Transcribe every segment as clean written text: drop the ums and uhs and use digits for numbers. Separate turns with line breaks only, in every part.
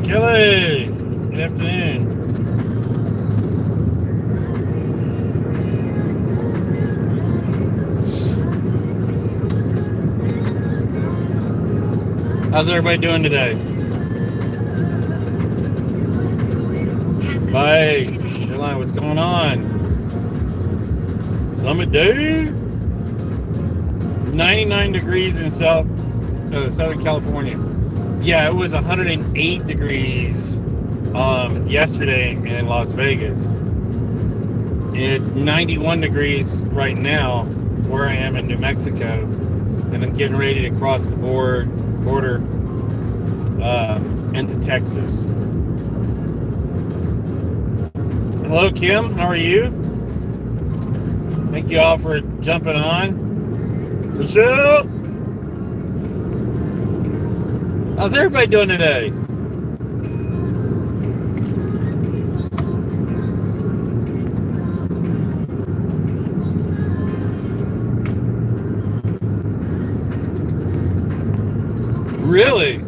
Kelly, good afternoon. How's everybody doing today? Hey, Caroline, what's going on? Summit Day? 99 degrees in Southern California. Yeah, it was 108 degrees yesterday in Las Vegas. It's 91 degrees right now where I am in New Mexico, and I'm getting ready to cross the border into Texas. Hello, Kim. How are you? Thank you all for jumping on. Michelle, how's everybody doing today? Really?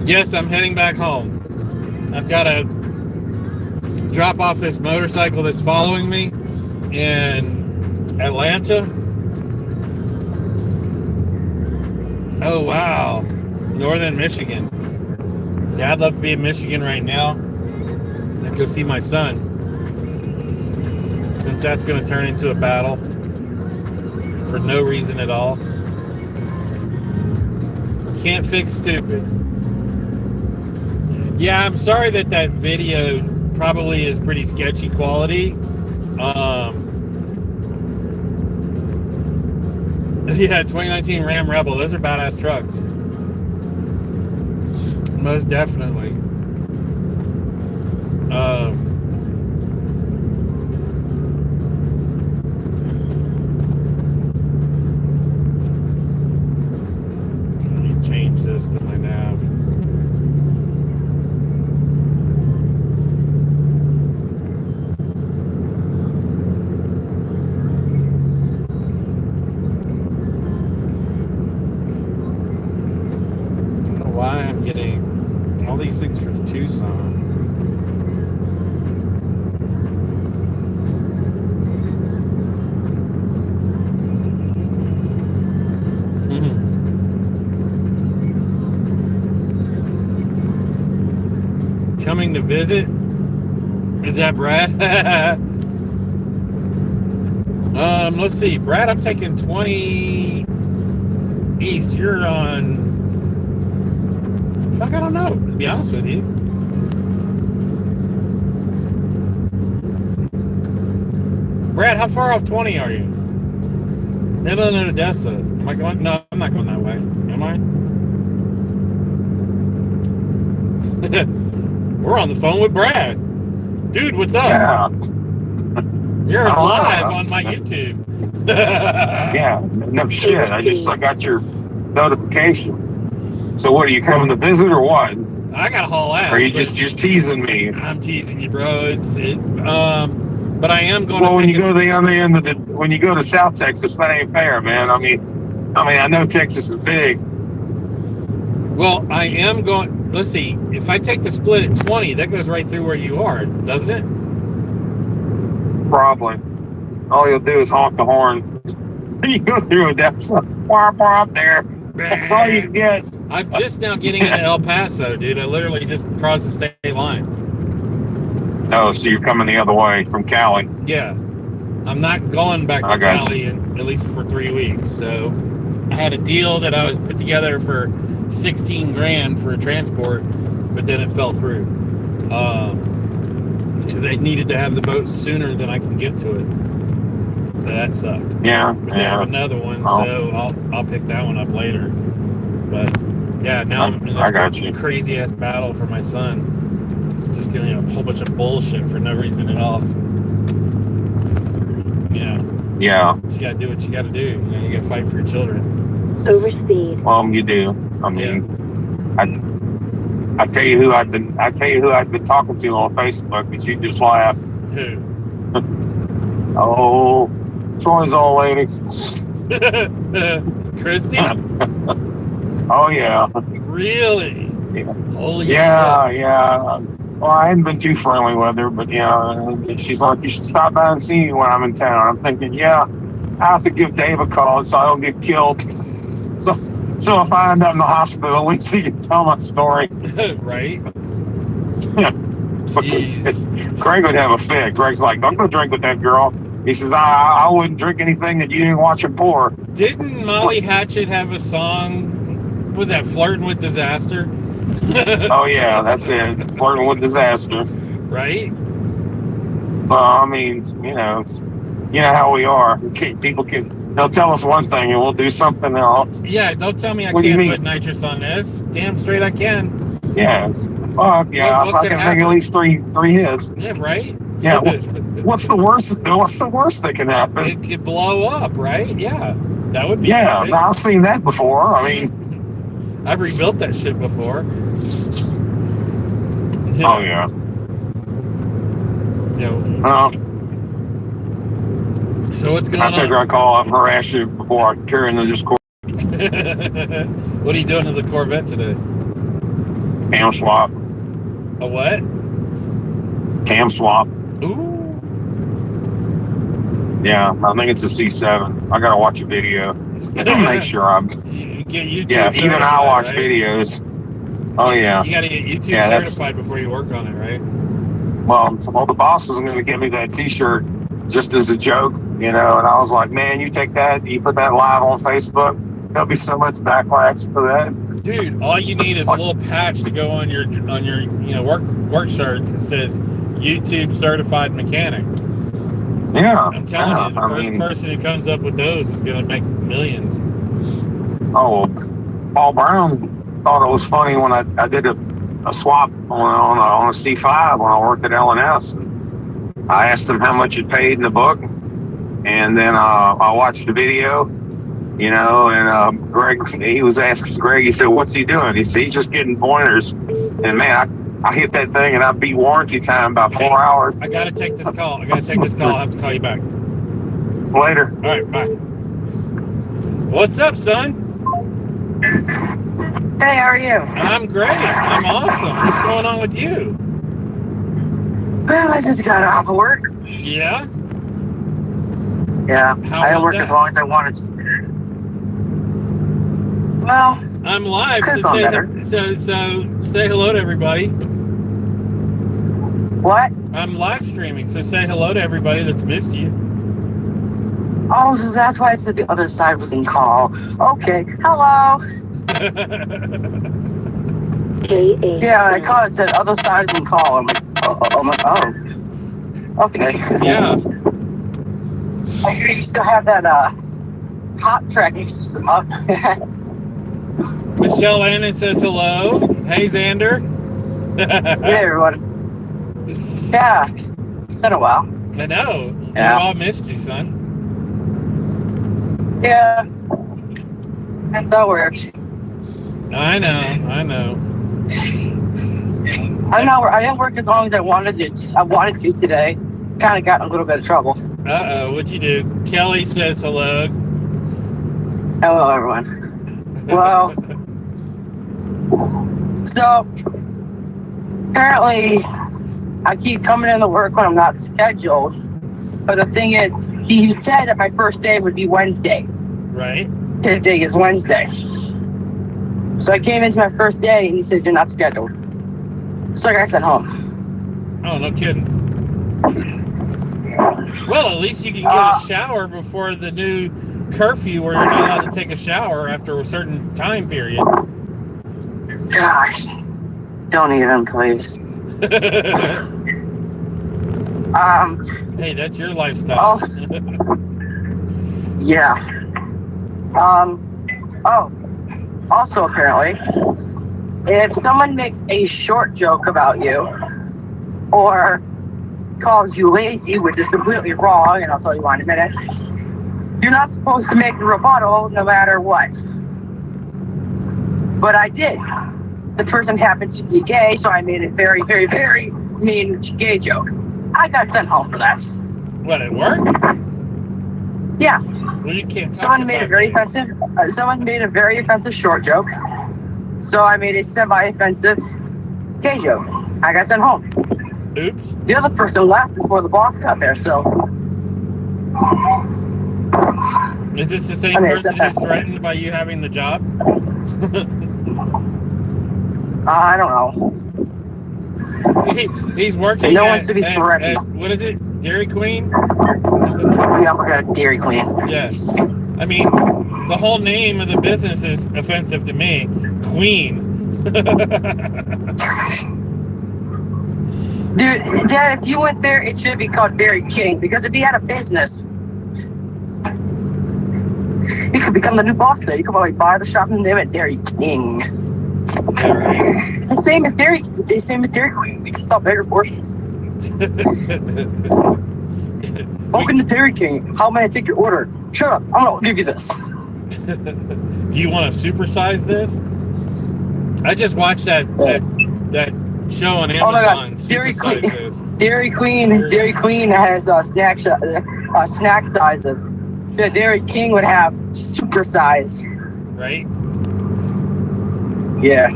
Yes, I'm heading back home. I've got to drop off this motorcycle that's following me in Atlanta. Oh, wow. Northern Michigan. Yeah, I'd love to be in Michigan right now and go see my son, since that's going to turn into a battle for no reason at all. Can't fix stupid. Yeah, I'm sorry that video probably is pretty sketchy quality. Yeah, 2019 Ram Rebel. Those are badass trucks. Most definitely. Let me change this to my nav. Why I'm getting all these things from Tucson. Coming to visit? Is that Brad? Let's see. Brad, I'm taking 20 east. You're on... Fuck, I don't know, to be honest with you. Brad, how far off 20 are you? Midland and Odessa. Am I going? No, I'm not going that way. Am I? We're on the phone with Brad. Dude, what's up?
Yeah.
You're live on my YouTube.
Yeah, no shit. I got your notification. So what, are you coming to visit or what?
I gotta haul ass.
Or are you just teasing me?
I'm teasing you, bro. But I am going.
Well, when you go to the other end of when you go to South Texas, that ain't fair, man. I mean, I know Texas is big.
Well, I am going. Let's see. If I take the split at 20, that goes right through where you are, doesn't it?
Probably. All you'll do is honk the horn. You go through Odessa. Up there. That's all you get.
I'm just now getting into El Paso, dude. I literally just crossed the state line.
Oh, so you're coming the other way from Cali?
Yeah. I'm not going back to Cali at least for 3 weeks. So I had a deal that I was put together for 16 grand for a transport, but then it fell through. Because they needed to have the boat sooner than I can get to it. So that sucked.
Yeah.
But they have another one, so I'll pick that one up later. But yeah, now I'm in this crazy ass battle for my son. It's just giving me a whole bunch of bullshit for no reason at all. Yeah.
Yeah.
You gotta do what you gotta do. You know, you gotta fight for your children.
Overspeed.
Well, you do. I mean, yeah. I tell you who I've been talking to on Facebook, but you just laugh.
Who?
Oh, Troy's old lady.
Christy?
Oh yeah.
Really? Holy
Yeah,
shit.
yeah. Well, I hadn't been too friendly with her, but she's like, you should stop by and see me when I'm in town. I'm thinking, yeah, I have to give Dave a call so I don't get killed. So, so if I end up in the hospital, at least he can tell my story.
Right?
Because
Jeez.
Greg would have a fit. Greg's like, don't go drink with that girl. He says, I wouldn't drink anything that you didn't watch her pour.
Didn't Molly Hatchet have a song? Was that Flirting with Disaster?
Oh yeah, that's it. Flirting with disaster.
Right?
Well, I mean, you know how we are. People they'll tell us one thing and we'll do something else.
Yeah, don't tell me I
What do you
can't
mean?
put nitrous on this. Damn straight I can.
Yeah. Fuck yeah.
What
I
could
can
happen?
make at least three hits.
Yeah, right?
Yeah. What's the worst? What's the worst that can happen?
It could blow up, right? Yeah. That would be
Yeah,
epic.
I've seen that before. I mean,
I've rebuilt that shit before.
oh yeah.
So what's going
I figure
on?
I call up and harass you before I carry into this court.
What are you doing to the Corvette today?
Cam swap.
A what?
Cam swap.
Ooh.
Yeah, I think it's a C7. I gotta watch a video. Make sure I'm.
You get YouTube
Yeah, even I watch
right?
videos. Oh yeah.
You gotta get YouTube certified before you work on it, right?
Well, the boss was going to give me that T-shirt just as a joke, and I was like, man, you take that, you put that live on Facebook, there'll be so much backlash for that.
Dude, all you need is a little patch to go on your work shirts that says YouTube certified mechanic.
Yeah,
I'm telling you, the first person who comes up with those is gonna make millions.
Oh, Paul Brown thought it was funny when I did a swap on a C5 when I worked at L&S. I asked him how much it paid in the book, and then I watched the video, and Greg, he was asking Greg, he said, what's he doing? He said, he's just getting pointers. And man, I hit that thing and I beat warranty time by 4 hours.
I gotta take this call. I'll have to call you back.
Later.
All right, bye. What's up, son?
Hey, how are you?
I'm great. I'm awesome. What's going on with you?
Well, I just got off of work.
Yeah?
Yeah,
How
I didn't
was
work
that?
as long as I wanted to today. Well,
I'm live,
could've
so
gone
say,
better.
so say hello to everybody.
What?
I'm live streaming, so say hello to everybody that's missed you.
Oh, so that's why I said the other side was in call. Okay, hello. Yeah, I caught it said other side is in call. I'm like, oh. Okay.
Yeah.
I hear you still have that hot tracking system up.
Michelle Annan says hello. Hey, Xander.
Hey, everyone. Yeah, it's been a while.
I know.
Yeah.
We all missed you, son.
Yeah, that's how it works.
I know.
I didn't work as long as I wanted to. I wanted to today. Kind of got in a little bit of trouble.
Uh-oh, what'd you do? Kelly says hello.
Hello, everyone. Well, so apparently I keep coming into work when I'm not scheduled. But the thing is, he said that my first day would be Wednesday.
Right.
Today is Wednesday. So I came into my first day and he said, you're not scheduled. So I got sent home.
Oh, no kidding. Well, at least you can get a shower before the new curfew where you're not allowed to take a shower after a certain time period.
Gosh, don't even, please.
Hey, that's your lifestyle.
Also, yeah. Also apparently, if someone makes a short joke about you or calls you lazy, which is completely wrong, and I'll tell you why in a minute, you're not supposed to make a rebuttal no matter what. But I did. The person happens to be gay, so I made a very, very, very mean gay joke. I got sent home for that.
What, at work?
Yeah.
Well, you can't.
Someone made a very offensive. Someone made a very offensive short joke, So I made a semi-offensive gay joke. I got sent home.
Oops.
The other person left before the boss got there, so
Is this the same
Okay,
person
so-
who's threatened by you having the job?
I don't know.
He's working
No
at,
one's to be threatened.
at, what is it? Dairy Queen?
Yeah, I forgot Dairy Queen.
Yeah. I mean, the whole name of the business is offensive to me. Queen.
Dude, Dad, if you went there, it should be called Dairy King, because if he had a business, he could become the new boss there. You could probably buy the shop and name it Dairy King.
Yeah, right.
The same as Dairy Queen. We can sell bigger portions. Welcome to Dairy King. How may I take your order? Shut up. I'm gonna give you this.
Do you want to supersize this? I just watched that show on
Oh my God,
Amazon.
Dairy
Supersize
Queen.
this.
Dairy Queen has snack sizes. So Dairy King would have super size.
Right?
Yeah.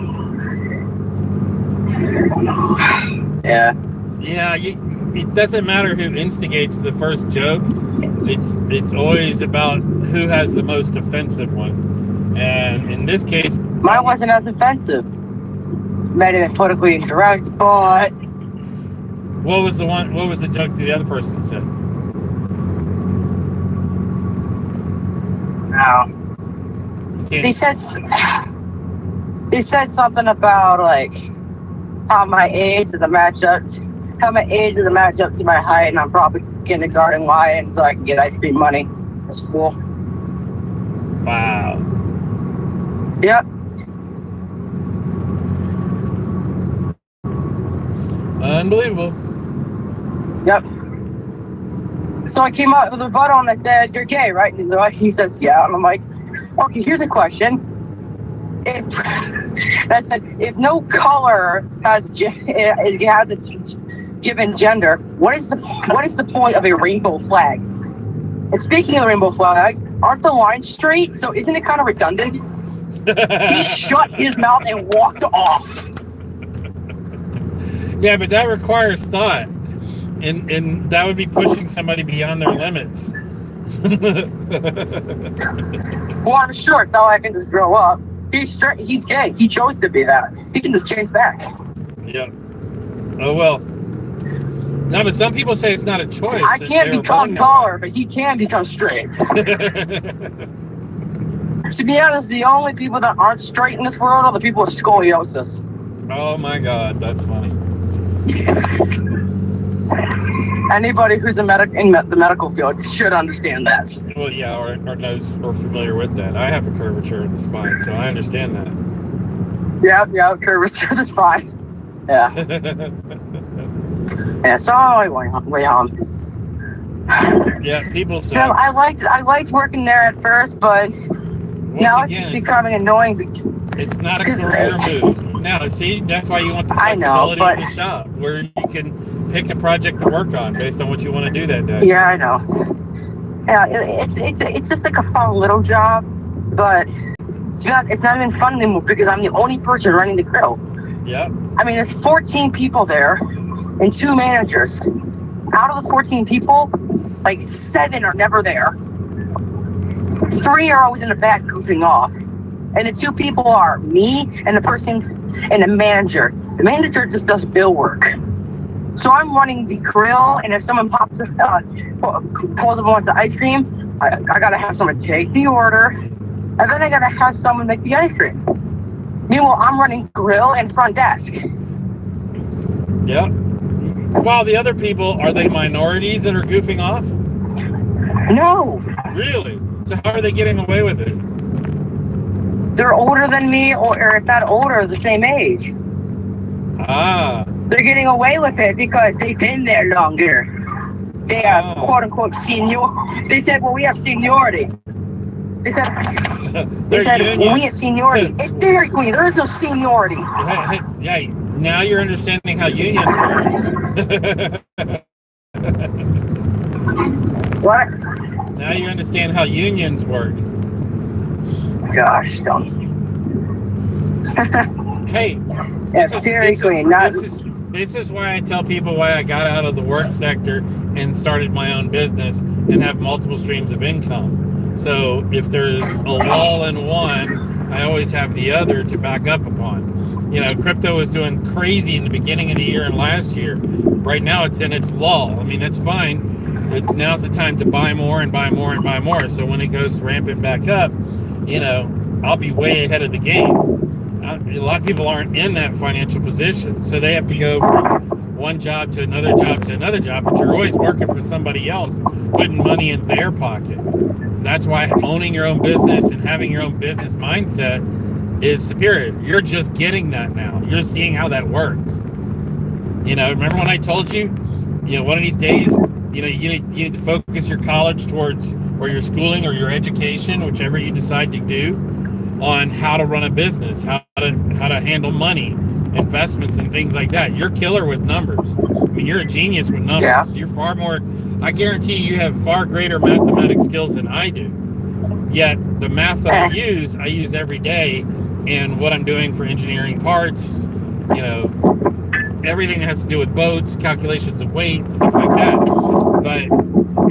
Yeah.
Yeah, it doesn't matter who instigates the first joke. It's always about who has the most offensive one. And in this case,
Mine wasn't as offensive. Might have been politically incorrect, but
what was the joke the other person said?
no.
You
He
can't-
said something about like how my age is a matchup to my height, and I'm probably kindergarten lion, so I can get ice cream money at school.
Wow.
Yep.
Unbelievable.
Yep. So I came up with a rebuttal and I said, "You're gay, right?" And he says, "Yeah." And I'm like, "Okay, here's a question. If no color has a given gender, what is the point of a rainbow flag? And speaking of the rainbow flag, aren't the lines straight? So isn't it kind of redundant?" He shut his mouth and walked off.
Yeah, but that requires thought. And that would be pushing somebody beyond their limits.
Well, I'm sure it's not like I can just grow up. He's straight. He's gay. He chose to be that. He can just change back.
Yep. Oh, well. No, but some people say it's not a choice.
I
that
can't
they were
become
born
taller, but he can become straight.
that way.
To be honest, the only people that aren't straight in this world are the people with scoliosis.
Oh, my God. That's funny.
Anybody who's in the medical field should understand that.
Well, yeah, or knows or familiar with that. I have a curvature in the spine, so I understand
Yeah, curvature of the spine. Yeah. Yeah, so way home.
Yeah, people say.
So I liked working there at first, but now it's just becoming annoying.
It's not a
'cause-
career move. Now, see, that's why you want the
I know,
flexibility
but-
of the shop, where you can pick a project to work on based on what you want to do that day.
Yeah, I know. Yeah, it's just like a fun little job, but it's not even fun anymore because I'm the only person running the grill.
Yep.
I mean, there's 14 people there and 2 managers. Out of the 14 people, like 7 are never there. 3 are always in the back goofing off. And the 2 people are me and the person and the manager. The manager just does bill work. So I'm running the grill, and if someone pulls up and wants the ice cream, I gotta have someone take the order, and then I gotta have someone make the ice cream. Meanwhile, I'm running grill and front desk.
Yep. While the other people, are they minorities that are goofing off?
No,
Really? So how are they getting away with it?
they're older than me, or if not older, the same age.
Ah.
They're getting away with it because they've been there longer. They have
Oh.
quote unquote senior. They said, "Well, we have seniority." They said,
They're
"Well,
union.
we have seniority." It's Dairy Queen. There is no seniority.
Yeah, now you're understanding how unions work.
What?
Now you understand how unions work.
Gosh, don't.
Hey,
Yes, Dairy Queen.
this is why I tell people why I got out of the work sector and started my own business and have multiple streams of income. So if there's a lull in one, I always have the other to back up upon. You know, crypto was doing crazy in the beginning of the year and last year. Right now it's in its lull. I mean, that's fine, but now's the time to buy more and buy more and buy more. So when it goes ramping back up, you know, I'll be way ahead of the game. A lot of people aren't in that financial position, so they have to go from one job to another job to another job, but you're always working for somebody else, putting money in their pocket. That's why owning your own business and having your own business mindset is superior. You're just getting that now. You're seeing how that works. You know, remember when I told you, one of these days, you need to focus your college towards, or your schooling or your education, whichever you decide to do, on how to run a business, how to handle money, investments, and things like that. You're killer with numbers. I mean, you're a genius with numbers.
Yeah.
You're far more. I guarantee you have far greater mathematic skills than I do. Yet the math that I use every day, and what I'm doing for engineering parts, everything that has to do with boats, calculations of weight, stuff like that. But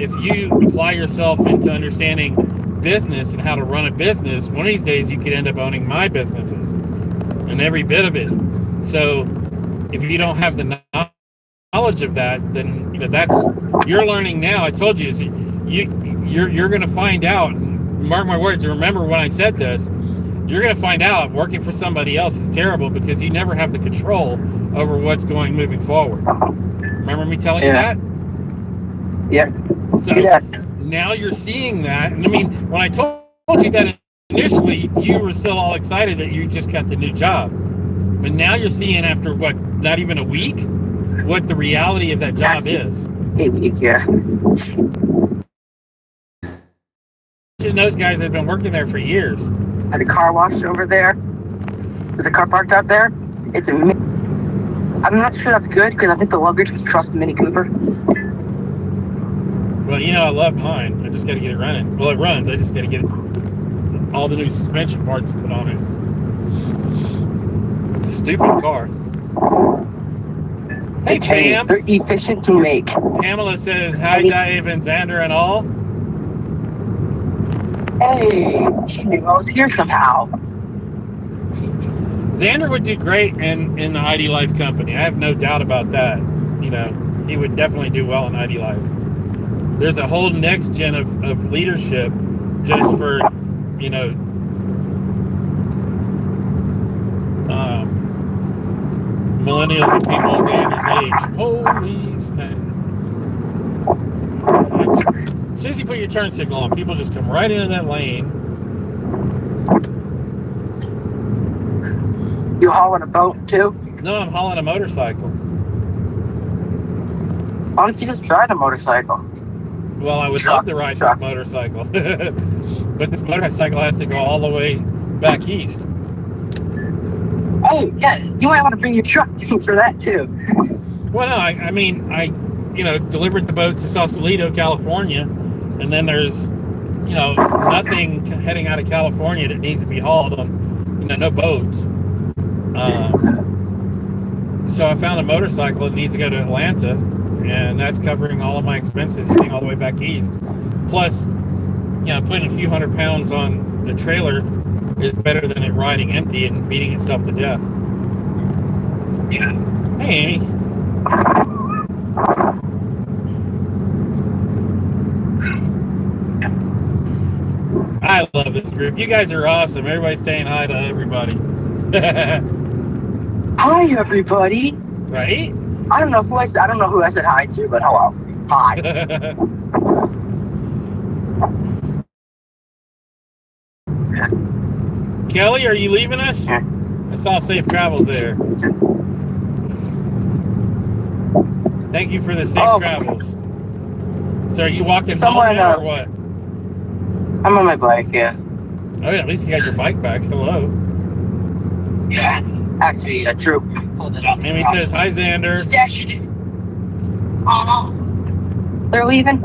if you apply yourself into understanding business and how to run a business, one of these days you could end up owning my businesses and every bit of it. So if you don't have the knowledge of that, then that's, you're learning now. I told you, you're going to find out. Mark my words. Remember when I said this, you're going to find out working for somebody else is terrible, because you never have the control over what's moving forward. Remember me telling you that?
Yeah.
So now you're seeing that. And I mean, when I told you that initially, you were still all excited that you just got the new job. But now you're seeing, after not even a week, what the reality of that job is.
A week, yeah.
And those guys have been working there for years.
At the car wash over there, there's a car parked out there. I'm not sure that's good, because I think the luggage would trust the Mini Cooper.
Well, I love mine. I just got to get it running. Well, it runs. I just got to get all the new suspension parts put on it. It's a stupid car. Hey, Pam.
They're efficient to make.
Pamela says, hi, Dave and Xander and all.
Hey, she knew I was here somehow.
Xander would do great in the ID Life company. I have no doubt about that. He would definitely do well in ID Life. There's a whole next gen of leadership just for, millennials and people of Xander's age. Holy snap. As soon as you put your turn signal on, people just come right into that lane.
You hauling a boat too?
No, I'm hauling a motorcycle.
Why don't you just ride a motorcycle?
Well, I would love to ride this motorcycle. But this motorcycle has to go all the way back east.
Oh, yeah, you might want to bring your truck for that too.
Well, no, I delivered the boat to Sausalito, California, and then there's, nothing heading out of California that needs to be hauled on, no boats. So I found a motorcycle that needs to go to Atlanta, and that's covering all of my expenses getting all the way back east. Plus, putting a few hundred pounds on the trailer is better than it riding empty and beating itself to death.
Yeah.
Hey, Amy. I love this group. You guys are awesome. Everybody's saying hi to everybody.
Hi, everybody.
Right?
I don't know who I said hi to, but hello. Hi.
Kelly, are you leaving us? I saw safe travels there. Thank you for the safe travels. So are you walking home now, or what?
I'm on my bike, yeah.
Oh yeah, at least you got your bike back. Hello.
Yeah. Actually, a troop pulled it up.
Amy says, hi, Xander.
Stashed it. Oh, they're leaving?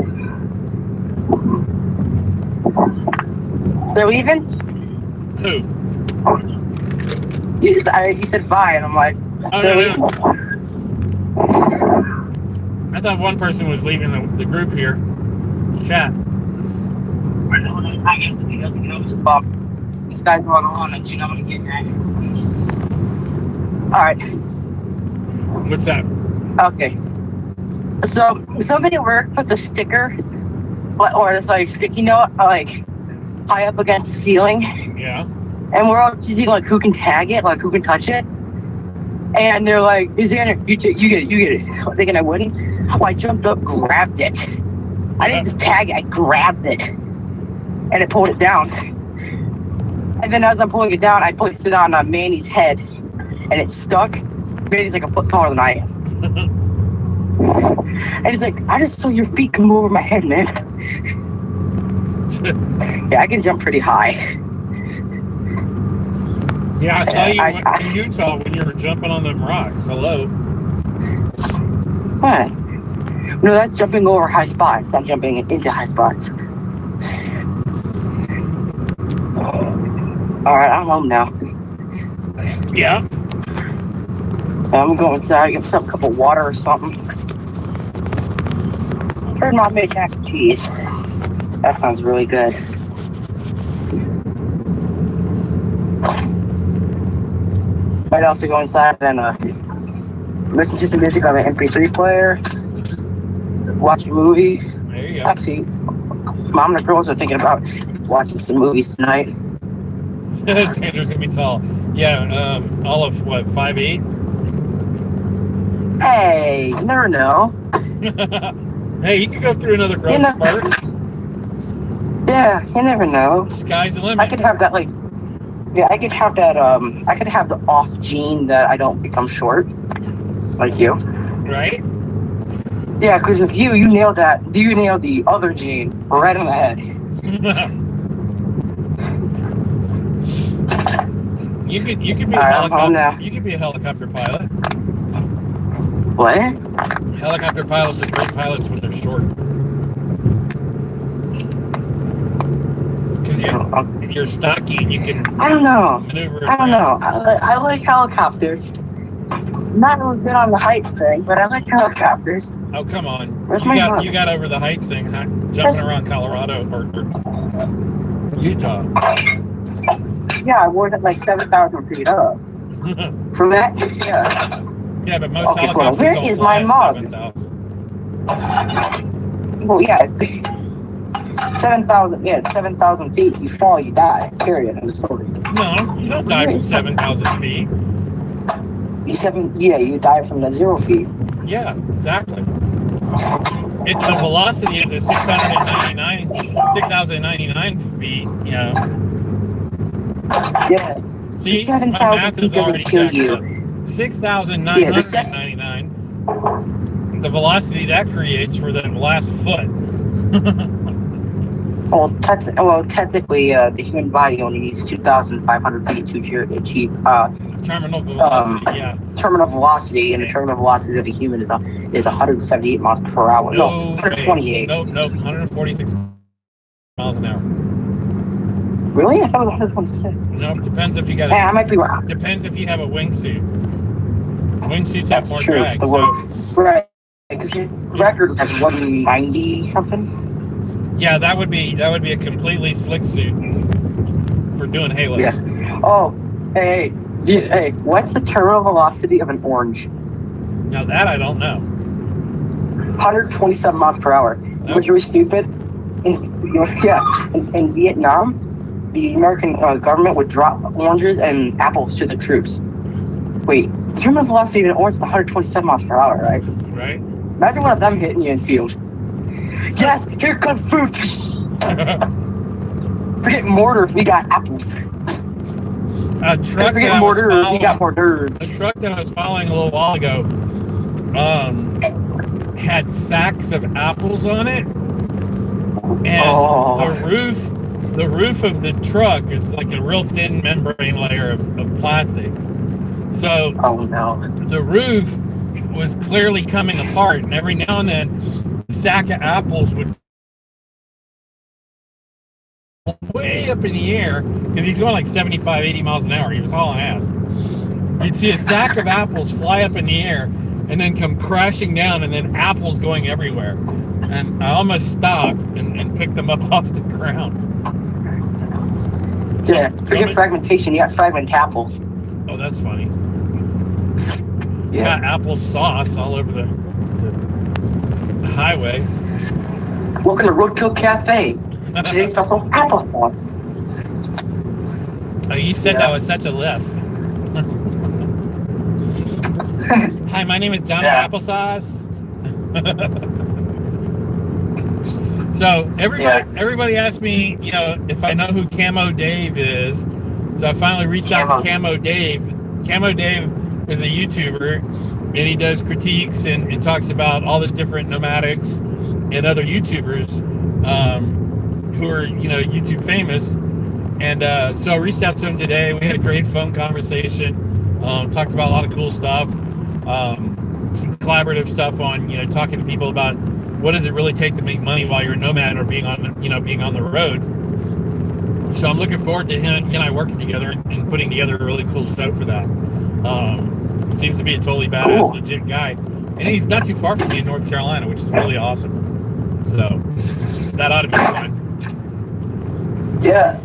They're leaving?
Who?
You said bye, and I'm like,
Oh,
really?
no. I thought one person was leaving the group here. Chat.
I guess you know, just Bob. This guy's going on, and you know what I'm getting at. All right.
What's that?
Okay. So somebody at work put the sticker, or this like sticky note, like high up against the ceiling,
Yeah.
and we're all choosing like who can tag it, like who can touch it. And they're like, "Is there you get it?" Thinking I wouldn't. I jumped up, grabbed it. I didn't just tag it, I grabbed it, and I pulled it down. And then as I'm pulling it down, I placed it on Manny's head, and it stuck. Manny's like a foot taller than I am. And he's like, "I just saw your feet come over my head, man." Yeah, I can jump pretty high.
Yeah, I saw you in Utah when you were jumping on them rocks. Hello.
What? No, that's jumping over high spots. I'm jumping into high spots. Alright, I'm home now.
Yeah.
I'm going inside, get myself a cup of water or something. Heard Mom made mac and cheese. That sounds really good. Might also go inside and listen to some music on the MP3 player. Watch a movie.
There you go.
Actually, Mom and the girls are thinking about watching some movies tonight.
Sanders gonna be tall. Yeah, all of what, 5'8"?
Hey, you never know.
Hey, you could go through another growth spurt.
Yeah, you never know.
Sky's the limit.
I could have that I could have that I could have the off gene that I don't become short. Like you.
Right?
Yeah, because if you nailed that, you nailed the other gene right on the head.
You could be a helicopter. You could be a helicopter pilot.
What?
Helicopter pilots are great pilots when they're short. Because you're stocky and you can
I don't know.
maneuver.
I don't know. I like helicopters. Not really good on the heights thing, but I like helicopters.
Oh, come on.
Where's my mom?
You got over the heights thing, huh? Jumping around Colorado or Utah.
Yeah, I was at like 7,000 feet up. From that? Yeah.
Yeah, but most
Okay,
helicopters
where
don't
is
fly
my
at
mug?
7,000.
Well, yeah. 7,000, 7,000 feet, you fall, you die. Period. End of story.
No, you don't die from 7,000 feet.
You die from the 0 feet.
Yeah, exactly. It's the velocity of the 6,099 feet, you know.
Yeah.
See,
7,000
my math
feet
is
doesn't
already
kill
jacked
you.
up. 6,999. The velocity that creates for that last foot.
Well, technically, the human body only needs 2,500 feet to achieve
Terminal velocity, yeah.
terminal velocity, and the terminal velocity of a human is 178 miles per hour. No, 128.
Nope, 146 miles an hour.
Really? I thought it was 126.
Nope, depends if you got
I might be wrong.
Depends if you have a wingsuit. Wingsuits have
That's
more
true.
drag.
Right. Because the record was like 190 something.
Yeah, that would be a completely slick suit for doing halos.
Yeah. Oh, hey, what's the terminal velocity of an orange?
Now that I don't know.
127 miles per hour.
Nope.
Which was stupid. In Vietnam, the American government would drop oranges and apples to the troops. Wait, the terminal velocity of an orange is 127 miles per hour, right?
Right?
Imagine one of them hitting you in field. Yes, here comes food. Forget mortars, we got apples.
A truck
Forget mortars, we got mortars.
A truck that I was following a little while ago had sacks of apples on it, and the roof of the truck is like a real thin membrane layer of plastic. So the roof was clearly coming apart, and every now and then a sack of apples would way up in the air because he's going like 75, 80 miles an hour. He was hauling ass. You'd see a sack of apples fly up in the air and then come crashing down, and then apples going everywhere. And I almost stopped and picked them up off the ground.
Yeah, forget fragmentation. You got fragment apples.
Oh, that's funny.
Yeah.
Got apple sauce all over the highway.
Welcome to Roadkill Cafe. Today's special apple sauce.
Oh, you said that was such a lisp. Hi, my name is John Applesauce. So everybody asked me, if I know who Camo Dave is. So I finally reached out to Camo Dave. Camo Dave is a YouTuber, and he does critiques and talks about all the different nomadics and other YouTubers who are, YouTube famous. And so I reached out to him today. We had a great phone conversation. Talked about a lot of cool stuff. Some collaborative stuff on, talking to people about what does it really take to make money while you're a nomad or being on the road. So I'm looking forward to him and I working together and putting together a really cool show for that. Seems to be a totally badass, legit guy. And he's not too far from me in North Carolina, which is really awesome. So that ought to be fun.
Yeah.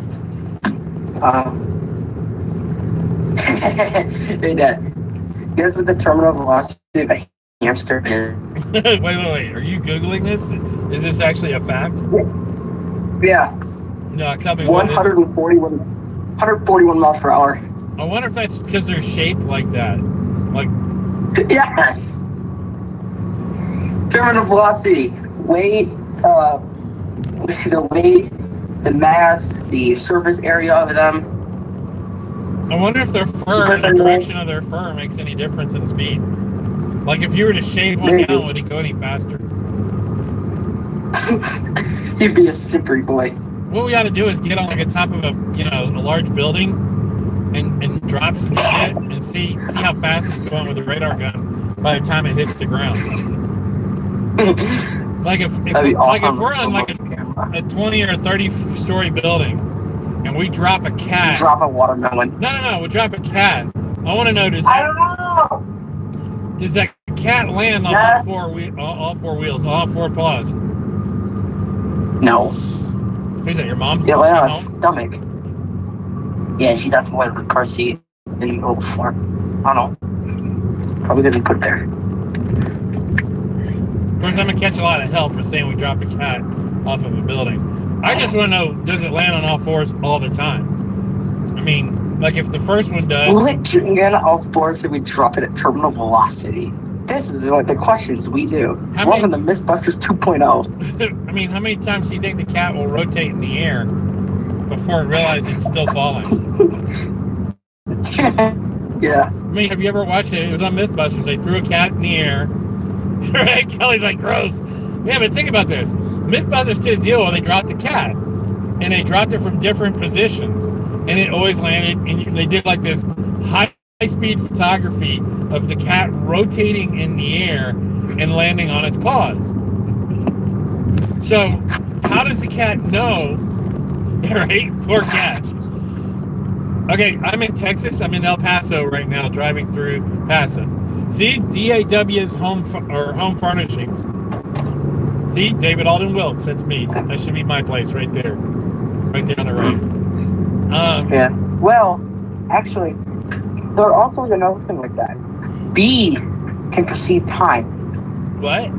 Hey, Dad. Guess what the terminal velocity of a hamster is?
Wait. Are you Googling this? Is this actually a fact?
Yeah.
No, tell me
141 miles per hour.
I wonder if that's because they're shaped like that. Like.
Yes. Terminal velocity. Weight, the weight, the mass, the surface area of them.
I wonder if their fur and the direction of their fur makes any difference in speed. Like if you were to shave one down, would he go any faster?
He'd be a slippery boy.
What we ought to do is get on like the top of a large building and drop some shit and see how fast it's going with a radar gun by the time it hits the ground. Like if we're on like a 20 or 30 story building and we drop a cat.
Drop a watermelon.
No. We drop a cat. I want to know does that cat land on all four wheels, all four paws?
No.
Who's that? Your mom?
It lands on its stomach. Yeah, she's asking why the car seat in the middle of the floor. I don't know. Probably because he put it there.
Of course, I'm gonna catch a lot of hell for saying we drop a cat off of a building. I just want to know, does it land on all fours all the time? I mean, like if the first one does.
Will it land on all fours if we drop it at terminal velocity? This is like the questions we do. Welcome to Mythbusters 2.0.
I mean, how many times do you think the cat will rotate in the air before it realizes it's still falling?
Yeah.
I mean, have you ever watched it? It was on Mythbusters. They threw a cat in the air. Right? Kelly's like, gross. Yeah, but think about this. Mythbusters did a deal where they dropped the cat. And they dropped it from different positions. And it always landed. And they did like this high-speed photography of the cat rotating in the air and landing on its paws. So, how does the cat know? Right? Poor cat. Okay, I'm in Texas. I'm in El Paso right now, driving through Paso. See, DAW's home furnishings. See, David Alden Wilkes. That's me. That should be my place right there on the right.
Yeah. Well, actually, there also is another thing like that. Bees can perceive time.
What?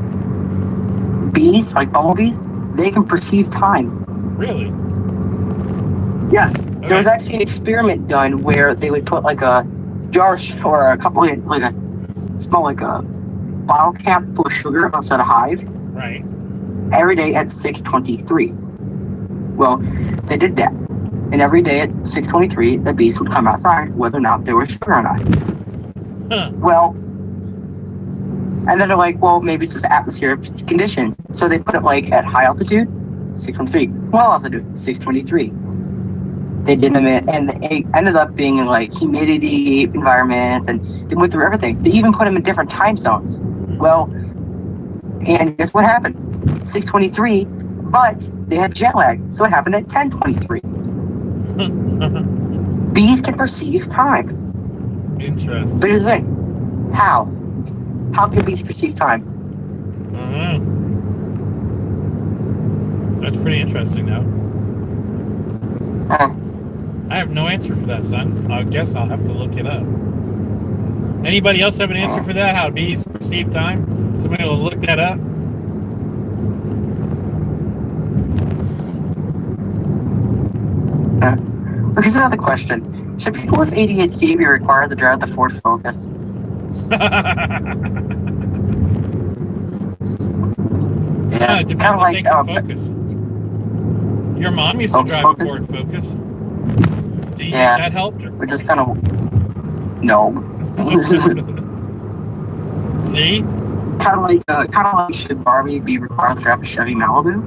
Bees, like bumblebees, they can perceive time.
Really?
Yeah.
Okay.
There was actually an experiment done where they would put like a jar or a couple of like a small like a bottle cap full of sugar outside a hive.
Right.
Every day at 6:23. Well, they did that. And every day at 6:23, the bees would come outside, whether or not there was sugar or not.
Huh.
Well, and then they're like, well, maybe it's just atmospheric conditions. So they put it like at high altitude, 6:23. Low altitude, 6:23. They did them in, and it ended up being in like humidity environments, and they went through everything. They even put them in different time zones. Well, and guess what happened? 6:23, but they had jet lag, so it happened at 10:23. Bees can perceive time.
Interesting.
But here's the thing. How? How can bees perceive time?
I don't know. That's pretty interesting, though. I have no answer for that, son. I guess I'll have to look it up. Anybody else have an answer for that? How bees perceive time? Somebody will look that up.
Here's another question. Should people with ADHD be required to drive the Ford Focus?
Yeah, it depends if they can focus. Your mom used to drive a Ford Focus. Do you think that helped her?
Which is kind of... No.
See?
Kind of like should Barbie be required to drive a Chevy Malibu?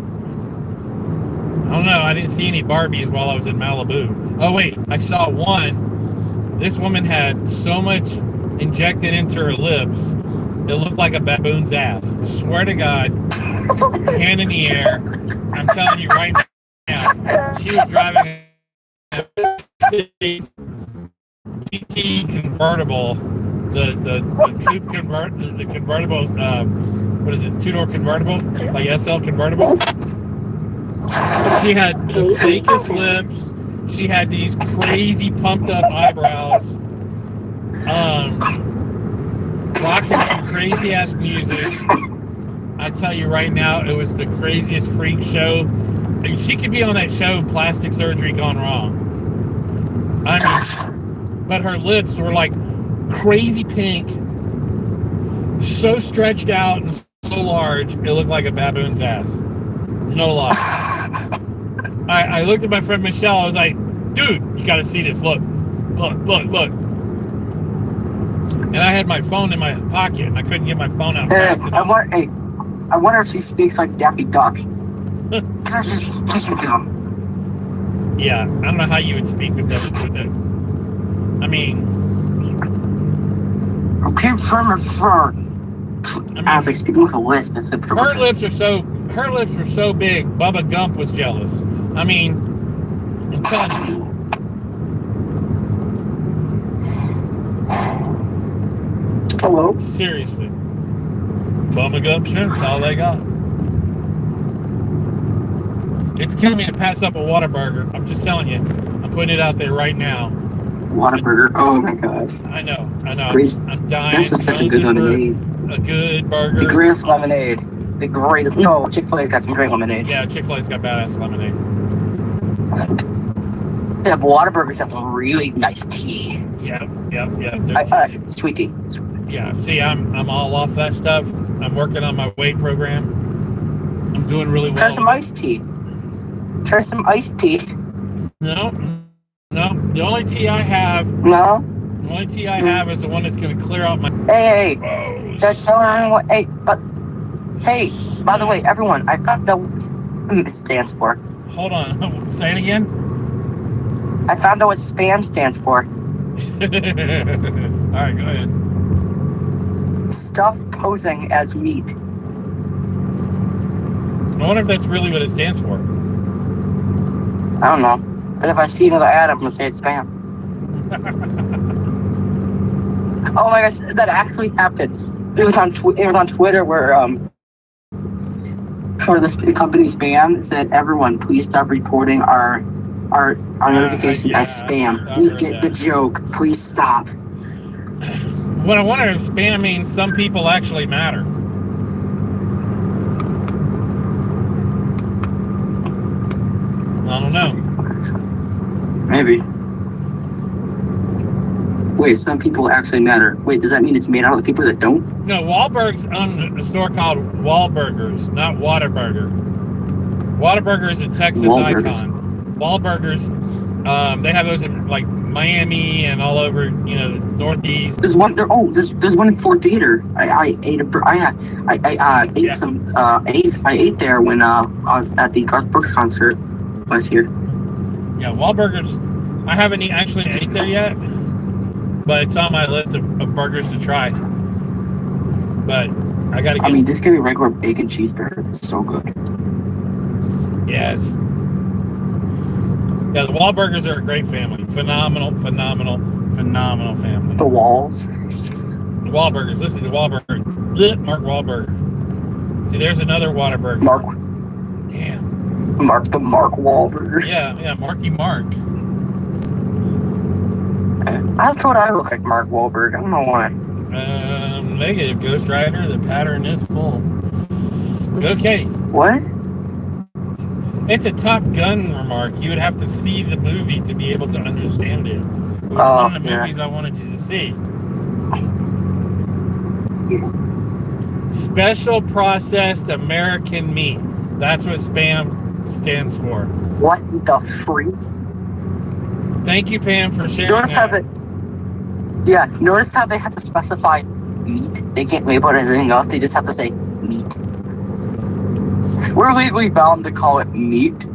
I don't know. I didn't see any Barbies while I was in Malibu. Oh, wait. I saw one. This woman had so much injected into her lips, it looked like a baboon's ass. I swear to God, hand in the air. I'm telling you right now, she was driving a GT convertible, the coupe the convertible, what is it, two-door convertible, like SL convertible. She had the fakest lips. She had these crazy pumped up eyebrows. Rocking some crazy ass music. I tell you right now, it was the craziest freak show. And she could be on that show, Plastic Surgery Gone Wrong. I mean, but her lips were like crazy pink, so stretched out and so large, it looked like a baboon's ass. No lie. I looked at my friend Michelle. I was like, dude, you got to see this. Look. And I had my phone in my pocket, and I couldn't get my phone out fast enough.
I wonder if she speaks like Daffy Duck.
Yeah, I don't know how you would speak with it. I mean,
okay, from fur. I was like speaking with a lisp.
Her lips were so big. Bubba Gump was jealous. I mean, I'm telling you.
Hello.
Seriously. Bubba Gump shrimps, all they got. It's killing me to pass up a Whataburger. I'm just telling you. I'm putting it out there right now.
Whataburger. Oh my gosh.
I know.
Please.
I'm dying.
That's such a good lemonade.
A good burger.
The greatest lemonade. The greatest. No, Chick-fil-A's got some great lemonade.
Yeah, Chick-fil-A's got badass lemonade.
Yeah, but Whataburger's got some really nice tea.
Yeah.
Sweet tea.
Yeah, see, I'm all off that stuff. I'm working on my weight program. I'm doing really well.
Try some iced tea.
No. The only tea I have.
No.
The only tea I have is the one that's going to clear out my.
Hey.
Oh,
That's telling everyone. Hey, by the way, everyone, I found out what SPAM stands for.
Hold on. Say it again.
I found out what SPAM stands for.
All right, go ahead.
Stuff posing as meat.
I wonder if that's really what it stands for.
I don't know. But if I see another ad, I'm going to say it's spam. Oh my gosh, that actually happened. It was on Twitter where this company Spam said, "Everyone, please stop reporting our notification as spam. We get the joke. Please stop."
What I wonder if spam means some people actually matter. I don't know.
Maybe. Wait, some people actually matter. Wait, does that mean it's made out of the people that don't?
No, Wahlberg's own a store called Wahlburgers, not Whataburger. Whataburger is a Texas icon. Wahlburgers, they have those in like Miami and all over, the Northeast.
There's one there. Oh, there's one in Fort Theater. I ate there when I was at the Garth Brooks concert last year.
Yeah, Wahlburgers. I haven't actually ate there yet, but it's on my list of burgers to try. But I gotta get.
Just give me a regular bacon cheeseburger. It's so good.
Yes. Yeah, the Wahlburgers are a great family. Phenomenal Phenomenal family.
The Walls.
The Wahlburgers. Listen to Wahlburger. Blech, Mark Wahlberg. See, there's another Whataburger.
Mark
Damn.
the Mark Wahlberg.
Yeah, Marky Mark.
I was told I look like Mark Wahlberg. I don't know why.
Negative, Ghost Rider. The pattern is full. Okay.
What?
It's a Top Gun remark. You would have to see the movie to be able to understand it. It was one of the movies I wanted you to see. Special processed American meat. That's what SPAM stands for.
What the freak?
Thank you, Pam, for sharing
Notice how
that.
notice how they have to specify meat. They can't label it as anything else. They just have to say meat. We're legally bound to call it meat.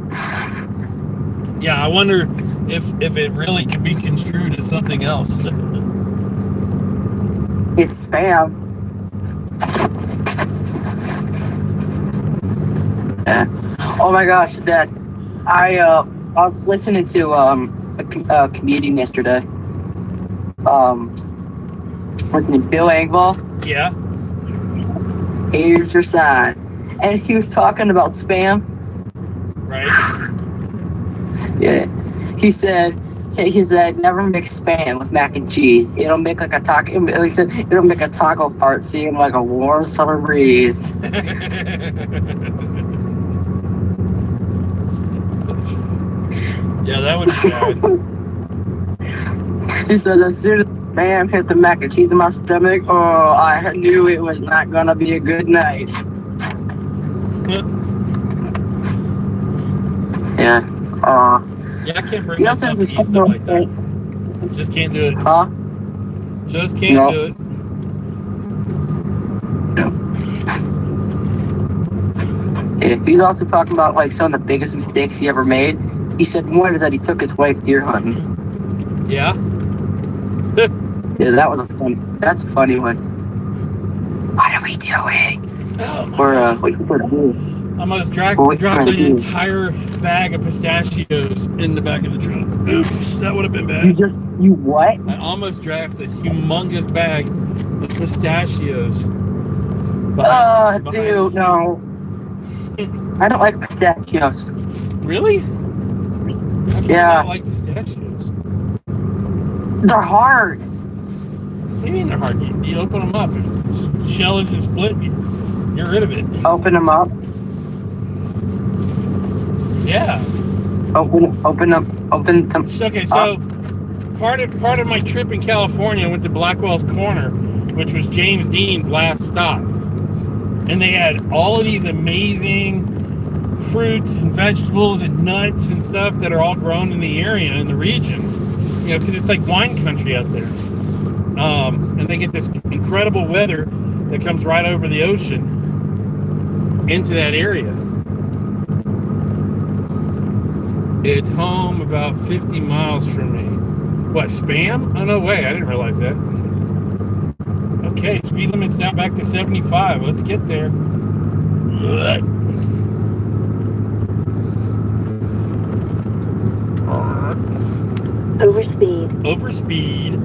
Yeah, I wonder if it really could be construed as something else.
It's spam. Yeah. Oh my gosh, Dad. I was listening to a comedian yesterday. What's his name? Bill Engvall.
Yeah.
Here's your sign. And he was talking about spam.
Right.
Yeah. He said never mix spam with mac and cheese. It'll make like a taco. He said it'll make a taco fart seem like a warm summer breeze.
Yeah, that would be bad.
He says as soon as spam hit the mac and cheese in my stomach, oh, I knew it was not gonna be a good night. Yeah.
Yeah, I can't bring
You know,
myself
since
to
it's
eat stuff like that. Just can't do it.
Huh?
Just can't
No.
do it.
Yeah, he's also talking about like some of the biggest mistakes he ever made. He said one is that he took his wife deer hunting.
Yeah.
Yeah, that's a funny one. What are we doing?
Oh,
We're waiting for the deer.
almost
Well,
dropped an
do?
entire bag of pistachios in the back of the truck. Oops, that would have been bad.
You what?
I almost dragged a humongous bag of pistachios. behind the
Dude,
seat.
no. I don't like pistachios.
Really? How can you
Yeah.
not like pistachios?
They're hard.
What do you mean they're hard? You open them up, if the shell isn't split, you get rid of it.
Open them up.
Yeah.
Open them.
Okay, so part of my trip in California, I went to Blackwell's Corner, which was James Dean's last stop. And they had all of these amazing fruits and vegetables and nuts and stuff that are all grown in the area, in the region. You know, because it's like wine country out there. And they get this incredible weather that comes right over the ocean into that area. It's home about 50 miles from me. What, spam? Oh, no way. I didn't realize that. Okay, speed limit's now back to 75. Let's get there. Overspeed.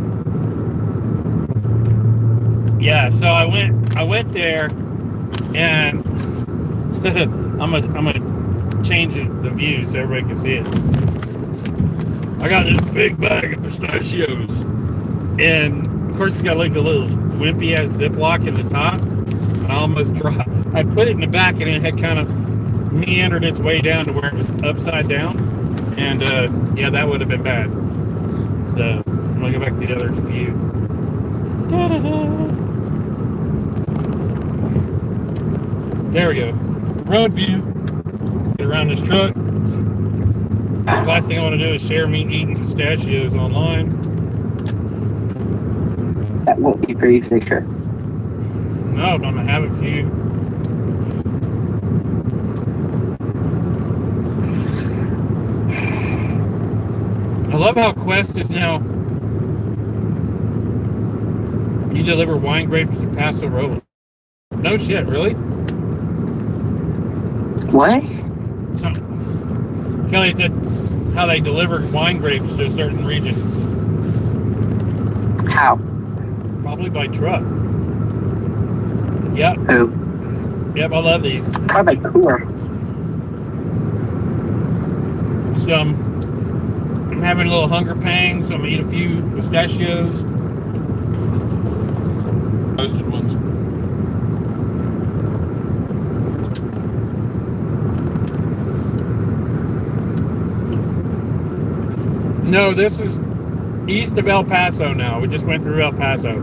Yeah, so I went there, and I'm gonna change the view so everybody can see it. I got this big bag of pistachios, and of course it's got like a little wimpy ass Ziploc in the top. I almost dropped. I put it in the back, and it had kind of meandered its way down to where it was upside down, and yeah, that would have been bad. So I'm gonna go back to the other view. Da-da-da. There we go. Road view. Let's get around this truck. The last thing I want to do is share me eating pistachios online.
That won't be pretty picture.
No, I'm gonna have a few. I love how Quest is now. You deliver wine grapes to Paso Robles. No shit, really?
What?
So, Kelly said how they delivered wine grapes to a certain region.
How?
Probably by truck. Yep.
Who?
Yep, I love these.
Probably cooler.
I'm having a little hunger pang, so I'm gonna eat a few pistachios. Toasted ones. No, this is east of El Paso now. We just went through El Paso.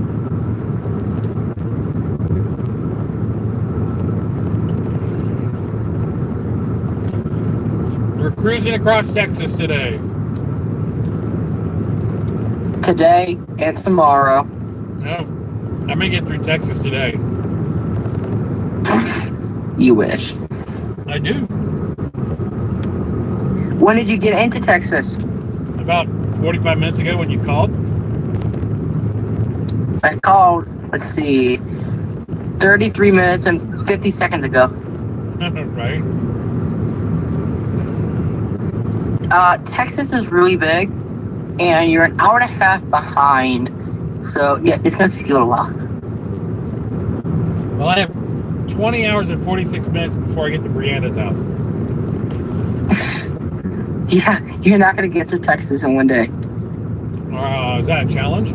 We're cruising across Texas today.
Today and tomorrow.
No, I may get through Texas today.
You wish.
I do.
When did you get into Texas?
About 45 minutes ago when you called.
I called, let's see, 33 minutes and 50 seconds ago.
Right.
Texas is really big, and you're an hour and a half behind. So, yeah, it's going to take you a little while.
Well, I have 20 hours and 46 minutes before I get to Brianna's house.
Yeah, you're not going to get to Texas in one day.
Is that a challenge?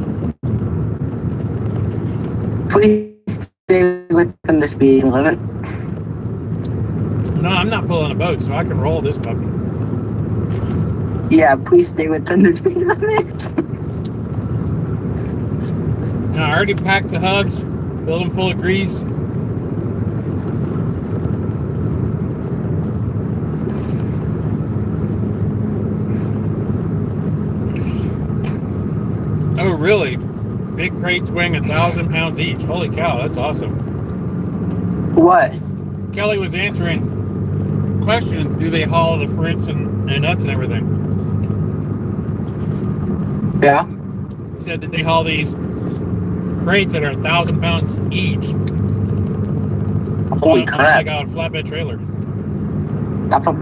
Please stay within the speed limit.
No, I'm not pulling a boat, so I can roll this puppy.
Yeah, please stay within the speed limit.
Now, I already packed the hubs, filled them full of grease. Oh, really? Big crates weighing 1,000 pounds each. Holy cow, that's awesome.
What?
Kelly was answering questions. Do they haul the fruits and nuts and everything?
Yeah?
Said that they haul these crates that are 1,000 pounds each.
Holy crap.
Like a flatbed trailer.
That's a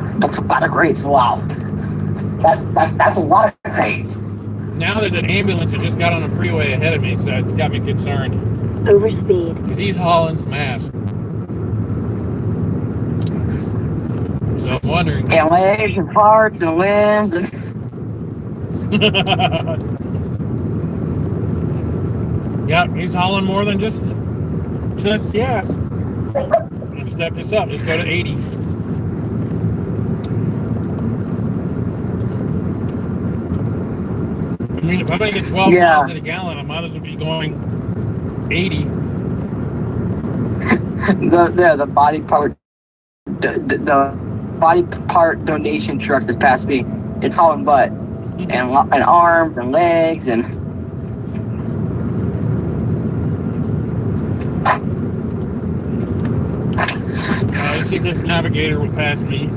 lot of grapes. Wow. That's a lot of grapes.
Now there's an ambulance that just got on the freeway ahead of me, so it's got me concerned.
Overspeed.
Because he's hauling some ass. So I'm wondering.
And legs and parts and limbs and...
Yeah, he's hauling more than just gas. Let's step this up. Let's go to 80. I mean, if I'm going to get 12 miles in a gallon, I might as well be going 80.
the body part, the body part donation truck this past week. It's hauling butt and arms and legs and.
Let's see if this navigator will pass me.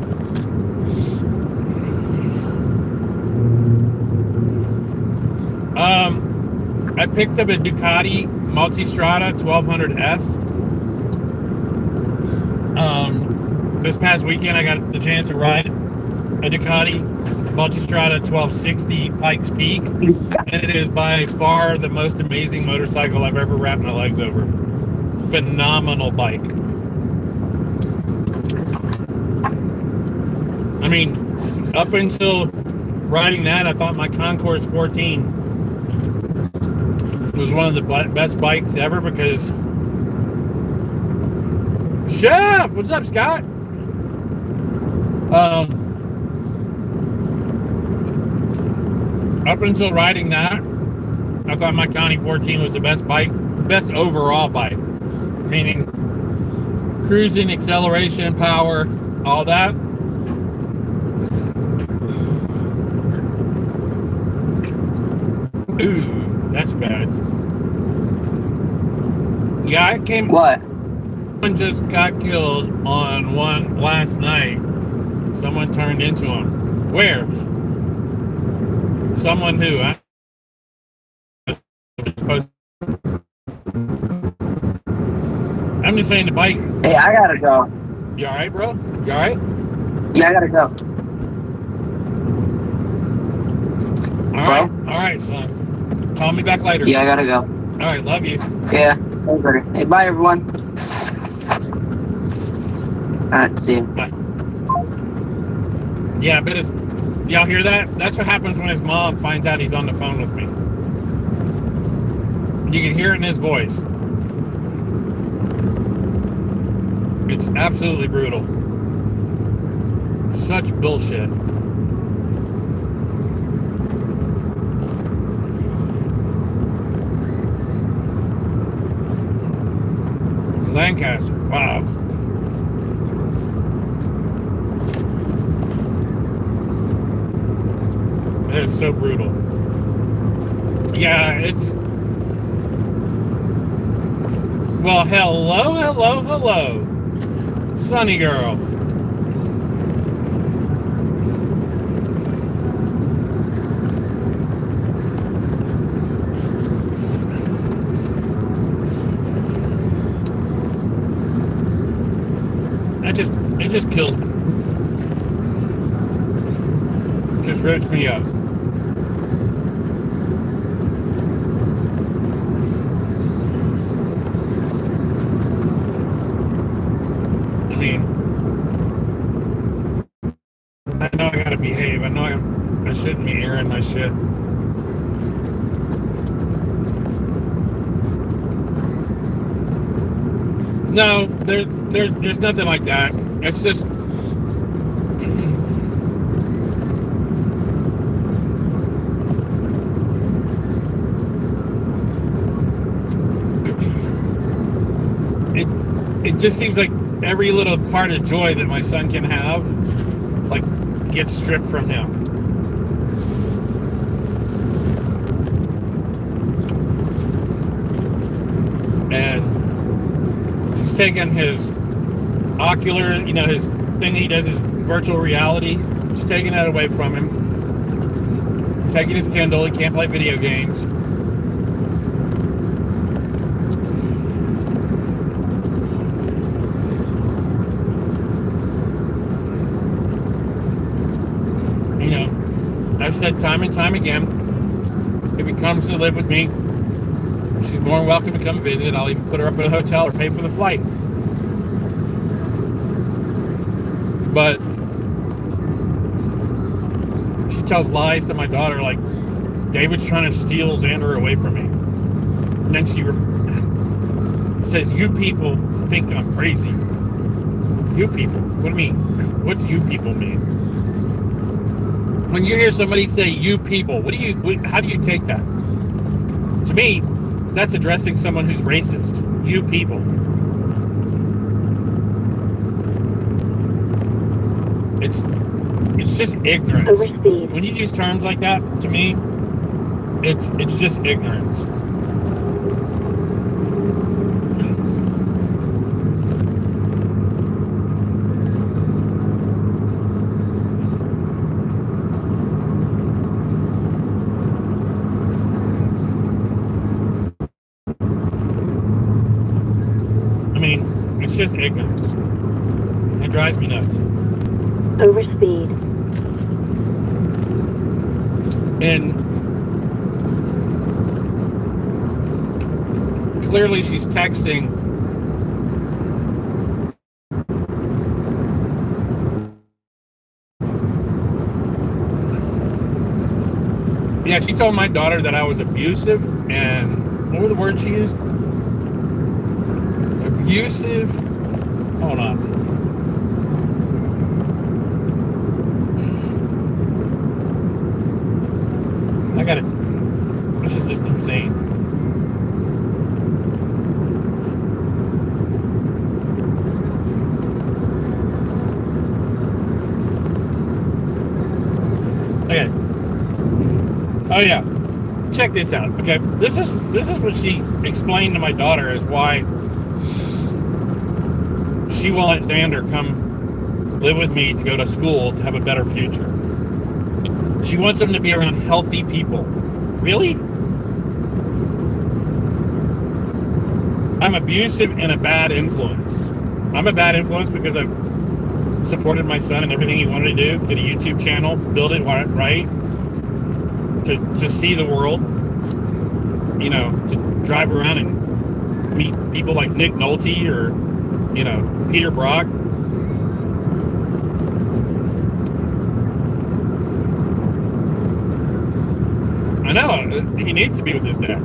I picked up a Ducati Multistrada 1200S. This past weekend, I got the chance to ride a Ducati Multistrada 1260 Pikes Peak, and it is by far the most amazing motorcycle I've ever wrapped my legs over. Phenomenal bike. I mean, up until riding that, I thought my Concours 14 was one of the best bikes ever because... Chef! What's up, Scott? Up until riding that, I thought my Connie 14 was the best bike, best overall bike. Meaning cruising, acceleration, power, all that. Ooh, that's bad. Yeah, I came.
What?
Someone just got killed on one last night. Someone turned into him. Where? Someone who? I'm just saying the bike.
Hey, I gotta go.
You all right, bro? You all right?
Yeah, I gotta go.
All right, son. Call me back later.
Yeah, I gotta go.
All right, love you.
Yeah. Hey, bye, everyone. All right, see you.
Bye. Yeah, but y'all hear that? That's what happens when his mom finds out he's on the phone with me. You can hear it in his voice. It's absolutely brutal. Such bullshit. Lancaster, wow. That is so brutal. Yeah, it's... Well, hello. Sunny girl. It just kills me. It just rips me up. I mean, I know I gotta behave. I know I shouldn't be airing my shit. No, there's nothing like that. It's just it just seems like every little part of joy that my son can have, like, gets stripped from him. And she's taken his ocular, his thing he does, his virtual reality. She's taking that away from him. Taking his Kindle. He can't play video games. I've said time and time again, if he comes to live with me, she's more than welcome to come visit. I'll even put her up at a hotel or pay for the flight. But she tells lies to my daughter, like, David's trying to steal Xander away from me. And then she says, you people think I'm crazy. You people? What do you mean? What's you people mean? When you hear somebody say you people, how do you take that? To me, that's addressing someone who's racist. You people. It's just ignorance. When you use terms like that, to me, it's just ignorance. It's just ignorance. It drives me nuts.
Overspeed.
And clearly she's texting. Yeah, she told my daughter that I was abusive, and what were the words she used? Abusive. Hold on. I got it. This is just insane. Okay. Oh yeah. Check this out. Okay. This is what she explained to my daughter as why she will let Xander come live with me to go to school to have a better future. She wants him to be around healthy people. Really? I'm abusive and a bad influence. I'm a bad influence because I've supported my son and everything he wanted to do. Get a YouTube channel, build it right, to see the world. you know, to drive around and meet people like Nick Nolte or, you know, Peter Brock. I know, he needs to be with his dad.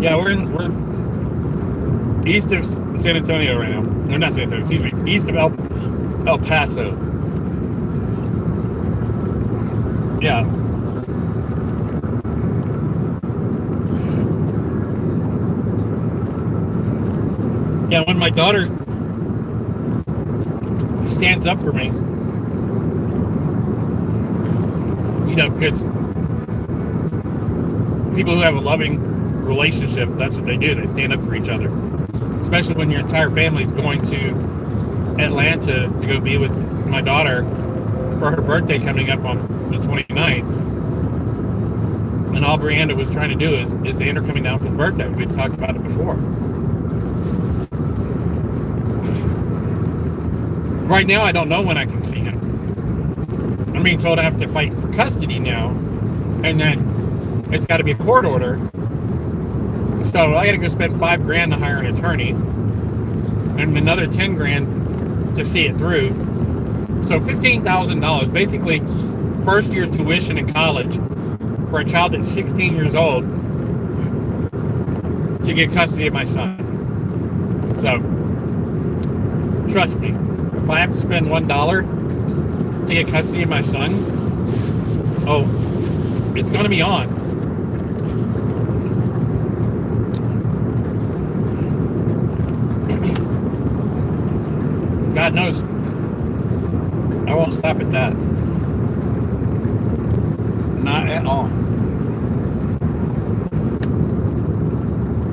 Yeah, we're east of San Antonio right now. No, not San Antonio, excuse me. East of El Paso. Yeah. Yeah, when my daughter stands up for me, you know, because people who have a loving relationship, that's what they do. They stand up for each other. Especially when your entire family's going to Atlanta to go be with my daughter for her birthday coming up on the 29th. And all Brianda was trying to do is Xander coming down for the birthday. We've talked about it before. Right now, I don't know when I can see him. I'm being told I have to fight for custody now, and then it's got to be a court order. So I got to go spend $5,000 to hire an attorney, and another $10,000 to see it through. So $15,000, basically first year's tuition in college for a child that's 16 years old to get custody of my son. So trust me, if I have to spend $1 to get custody of my son, oh, it's going to be on. God knows I won't stop at that. Not at all.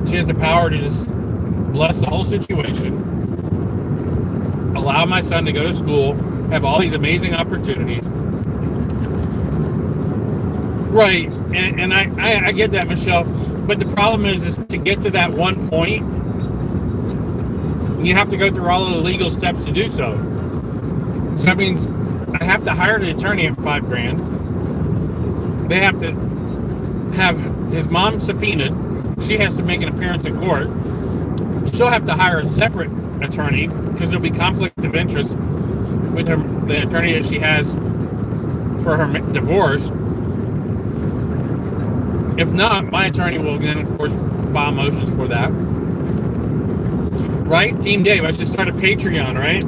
She has the power to just bless the whole situation, allow my son to go to school, have all these amazing opportunities. Right, and I get that, Michelle, but the problem is to get to that one point, you have to go through all of the legal steps to do so. So that means I have to hire an attorney at $5,000. They have to have his mom subpoenaed. She has to make an appearance in court. She'll have to hire a separate attorney because there'll be conflict of interest with the attorney that she has for her divorce. If not, my attorney will then, of course, file motions for that. Right? Team Dave, I should start a Patreon, right?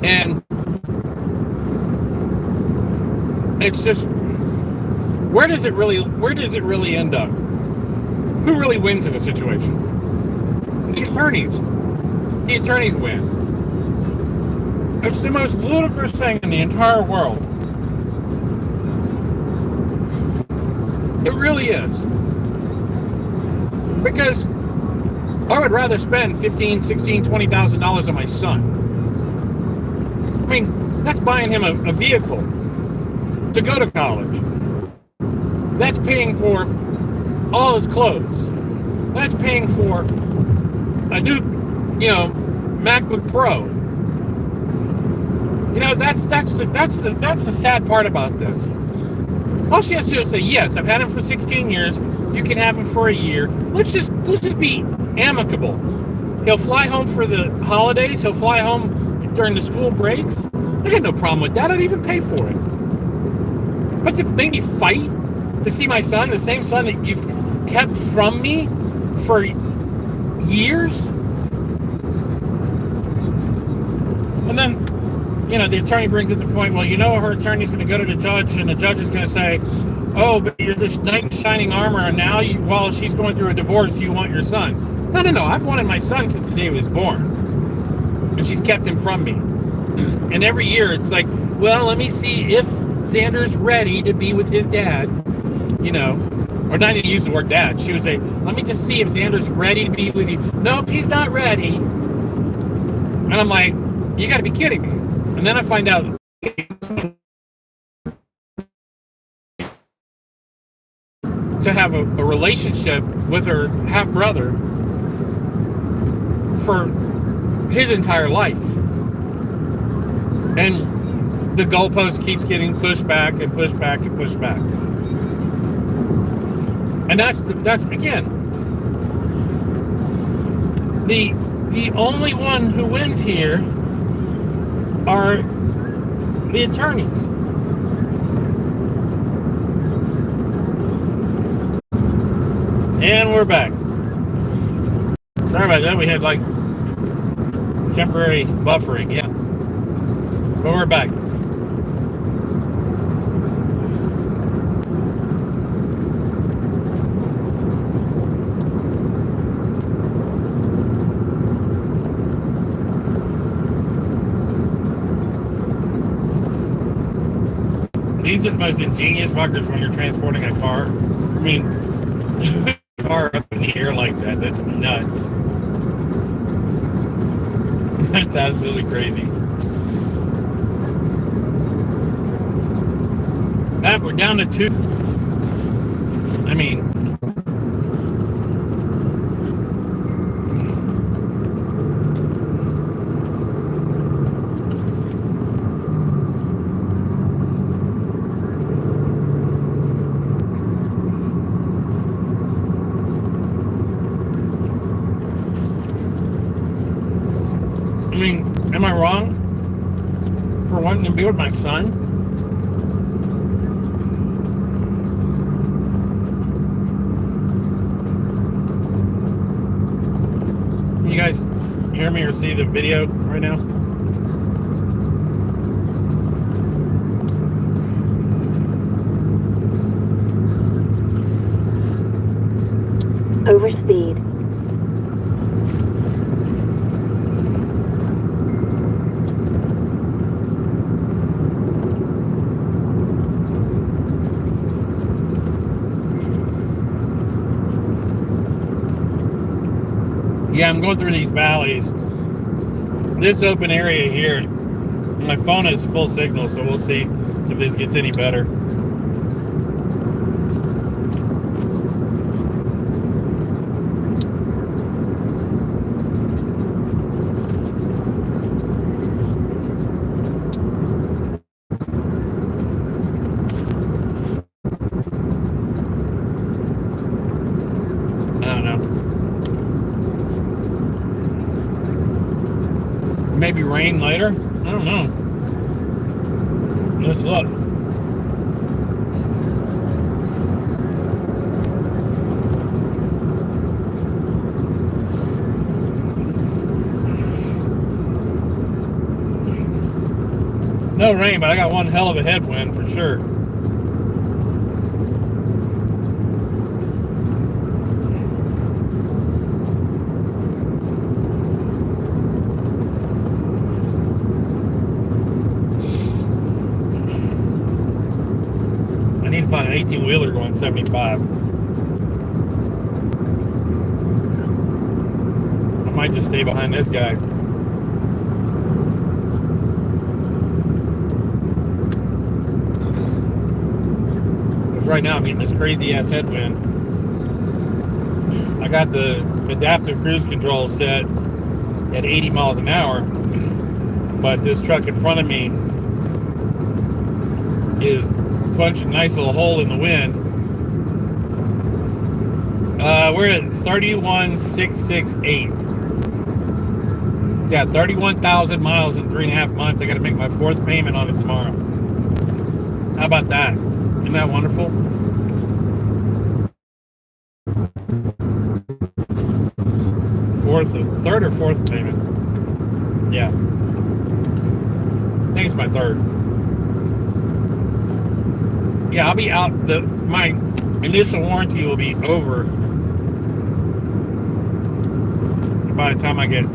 And it's just, where does it really end up? Who really wins in a situation? The attorneys. The attorneys win. It's the most ludicrous thing in the entire world. It really is. Because I would rather spend $15,000, $16,000, $20,000 on my son. I mean, that's buying him a vehicle to go to college. That's paying for all his clothes. That's paying for a new, MacBook Pro. That's the sad part about this. All she has to do is say, yes, I've had him for 16 years. You can have him for a year. Let's just be amicable. He'll fly home for the holidays. He'll fly home during the school breaks. I got no problem with that. I'd even pay for it. But to make me fight to see my son, the same son that you've kept from me for years, and then, the attorney brings it to the point, well, her attorney's going to go to the judge, and the judge is going to say, oh, but you're this knight in shining armor, and now, while she's going through a divorce, you want your son. No. I've wanted my son since the day he was born. And she's kept him from me. And every year, it's like, well, let me see if Xander's ready to be with his dad. Or not even use the word dad. She would say, let me just see if Xander's ready to be with you. Nope, he's not ready. And I'm like, you got to be kidding me. And then I find out to have a relationship with her half-brother for his entire life. And the goalpost keeps getting pushed back and pushed back and pushed back. And that's again, the only one who wins here are the attorneys. And we're back. Sorry about that. We had like temporary buffering, yeah. But we're back. These are the most ingenious fuckers when you're transporting a car. I mean, car up in the air like that, that's nuts. That's absolutely crazy. We're down to 2. I mean, am I wrong for wanting to be with my son? Can you guys hear me or see the video right now?
Overspeed.
Yeah, I'm going through these valleys. This open area here, my phone has full signal, so we'll see if this gets any better. Maybe rain later? I don't know. Let's look. No rain, but I got one hell of a headwind for sure. Find an 18-wheeler going 75. I might just stay behind this guy. Because right now I'm getting this crazy ass headwind. I got the adaptive cruise control set at 80 miles an hour, but this truck in front of me is punching a nice little hole in the wind. We're at 31,668. Yeah, 31,000 miles in 3.5 months. I got to make my 4th payment on it tomorrow. How about that? Isn't that wonderful? Third or fourth payment? Yeah. I think it's my 3rd. Yeah, I'll be out. My initial warranty will be over by the time I get,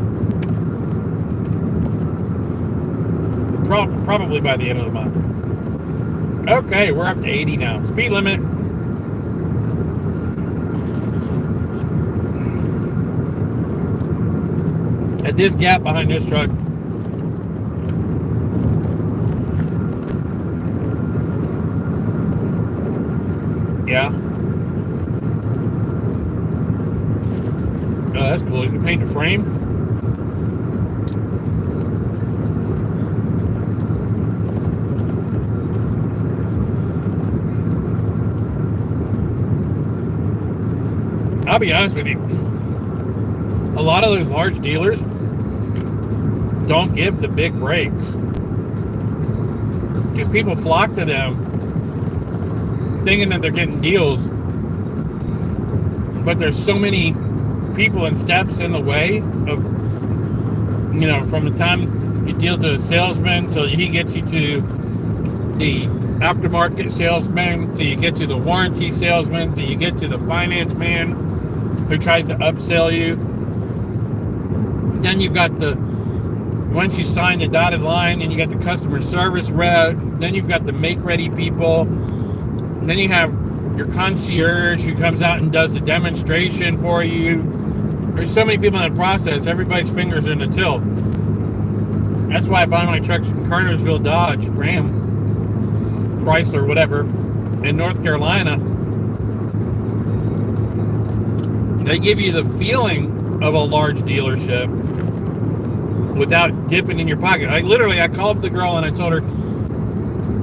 probably by the end of the month. Okay, we're up to 80 now. Speed limit. At this gap behind this truck, yeah. Oh, that's cool. You can paint the frame. I'll be honest with you. A lot of those large dealers don't give the big breaks because people flock to them thinking that they're getting deals, but there's so many people and steps in the way of, you know, from the time you deal to a salesman till he gets you to the aftermarket salesman, till you get to the warranty salesman, till you get to the finance man who tries to upsell you. Then you've got the, once you sign the dotted line, and you got the customer service rep, then you've got the make-ready people, and then you have your concierge who comes out and does the demonstration for you. There's so many people in the process, everybody's fingers are in the till. That's why I buy my trucks from Kernersville Dodge, Ram, Chrysler, whatever, in North Carolina. They give you the feeling of a large dealership without dipping in your pocket. I called the girl and I told her,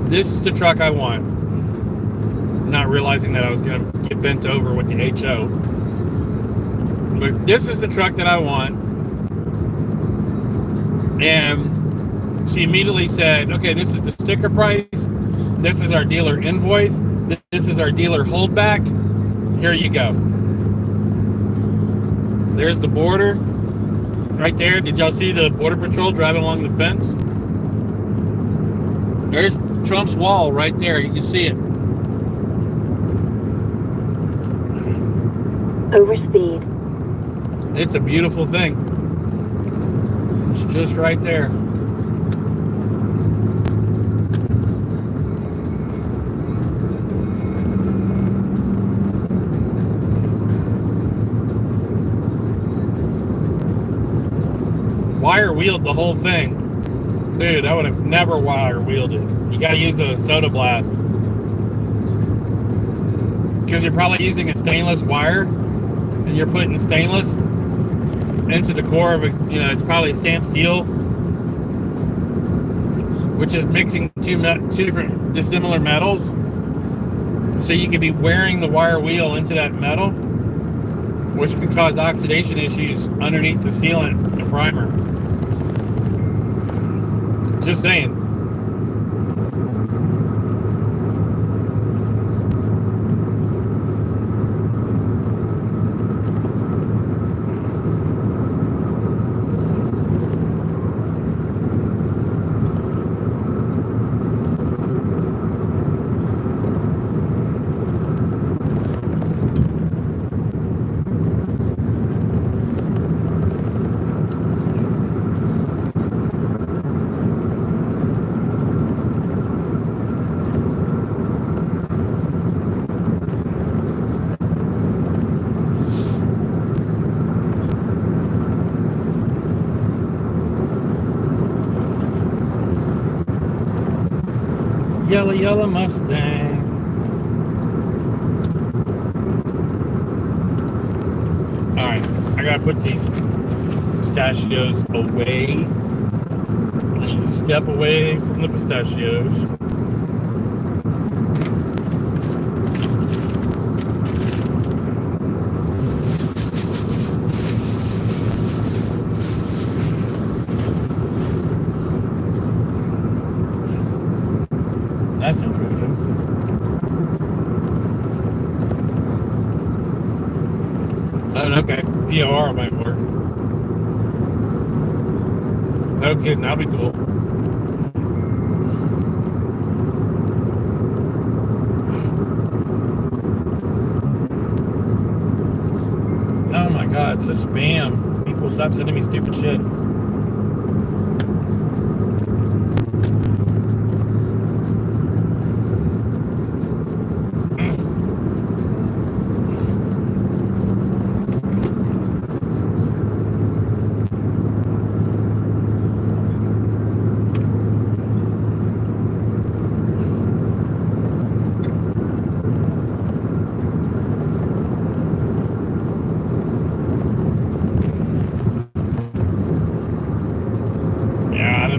this is the truck I want. Not realizing that I was going to get bent over with the HO. But this is the truck that I want. And she immediately said, okay, this is the sticker price. This is our dealer invoice. This is our dealer holdback. Here you go. There's the border right there. Did y'all see the Border Patrol driving along the fence? There's Trump's wall right there. You can see it.
Overspeed.
It's a beautiful thing. It's just right there. Wire wheeled the whole thing. Dude, I would have never wire wheeled it. You gotta use a soda blast. Because you're probably using a stainless wire and you're putting stainless into the core of a, you know, it's probably stamped steel, which is mixing two different dissimilar metals. So you could be wearing the wire wheel into that metal, which can cause oxidation issues underneath the sealant, the primer. Just saying. Yellow, yellow Mustang. Alright, I gotta put these pistachios away. I need to step away from the pistachios. That's interesting. Oh, okay. POR might work. No kidding, that'll be cool. Oh my god, it's a spam. People stop sending me stupid shit.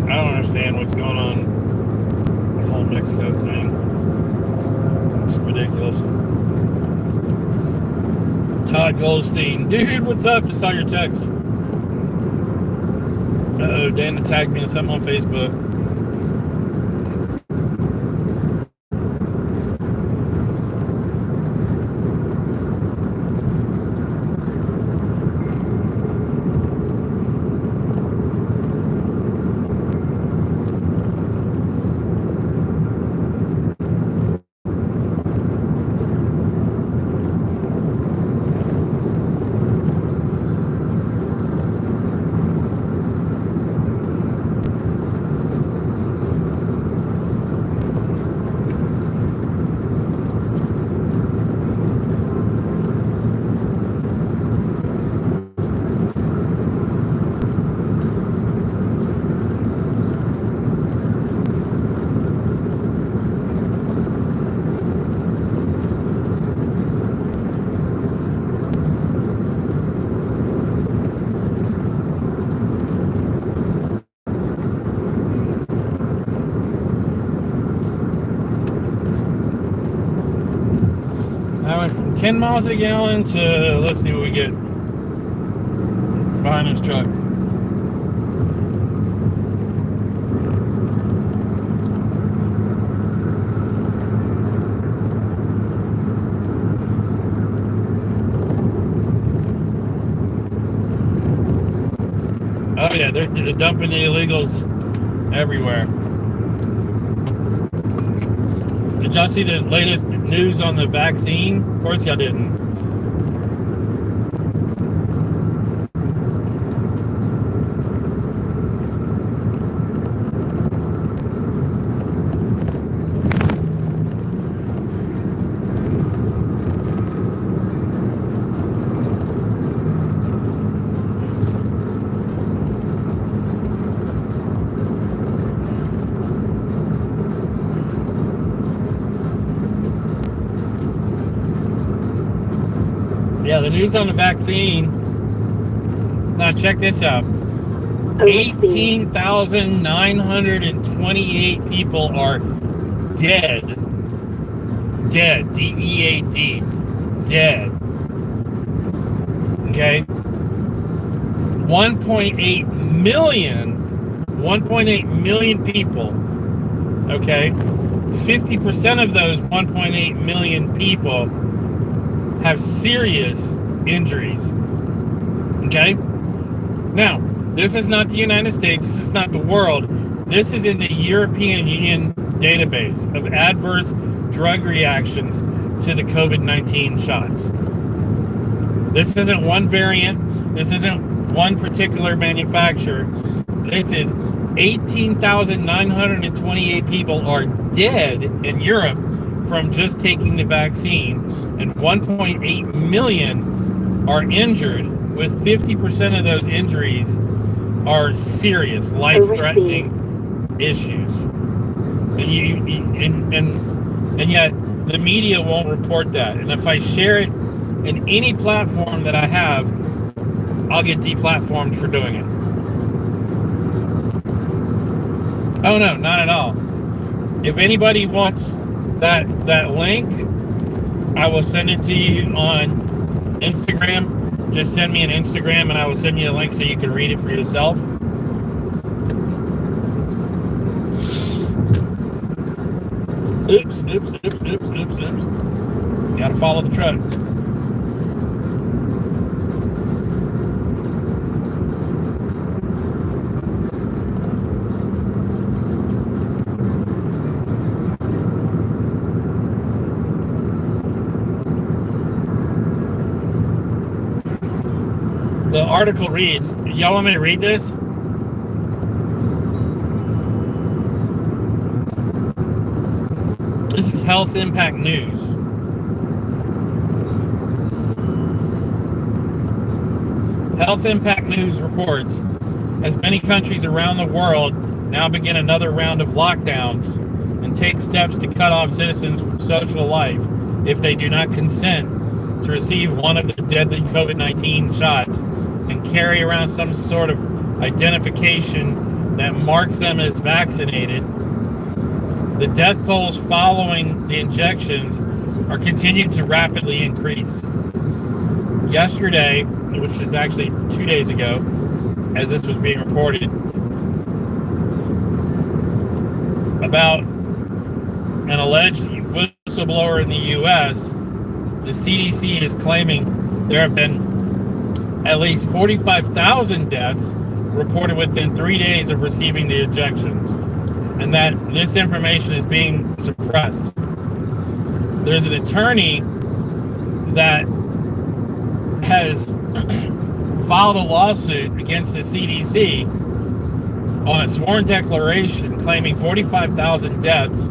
I don't understand what's going on with the whole Mexico thing. It's ridiculous. Todd Goldstein. Dude, what's up? Just saw your text. Uh-oh, Dana tagged me in something on Facebook. I went from 10 miles a gallon to, let's see what we get behind this truck. Oh yeah, they're dumping the illegals everywhere. Did y'all see the latest news on the vaccine? Of course y'all didn't. Yeah, the news on the vaccine. Now check this out. 18,928 people are dead. Dead. D-E-A-D. Dead. Okay? 1.8 million people. Okay? 50% of those 1.8 million people have serious injuries. Okay? Now, this is not the United States. This is not the world. This is in the European Union database of adverse drug reactions to the COVID-19 shots. This isn't one variant. This isn't one particular manufacturer. This is 18,928 people are dead in Europe from just taking the vaccine, and 1.8 million are injured, with 50% of those injuries are serious, life-threatening issues. And yet the media won't report that. And if I share it in any platform that I have, I'll get deplatformed for doing it. Oh no, not at all. If anybody wants that link, I will send it to you on Instagram. Just send me an Instagram and I will send you a link so you can read it for yourself. Oops. Gotta follow the truck. The article reads, y'all want me to read this? This is Health Impact News. Health Impact News reports, as many countries around the world now begin another round of lockdowns and take steps to cut off citizens from social life if they do not consent to receive one of the deadly COVID-19 shots and carry around some sort of identification that marks them as vaccinated. The death tolls following the injections are continuing to rapidly increase. yesterday, which is actually 2 days ago, as this was being reported, about an alleged whistleblower in the U.S., the CDC is claiming there have been at least 45,000 deaths reported within 3 days of receiving the injections, and that this information is being suppressed. There's an attorney that has filed a lawsuit against the CDC on a sworn declaration claiming 45,000 deaths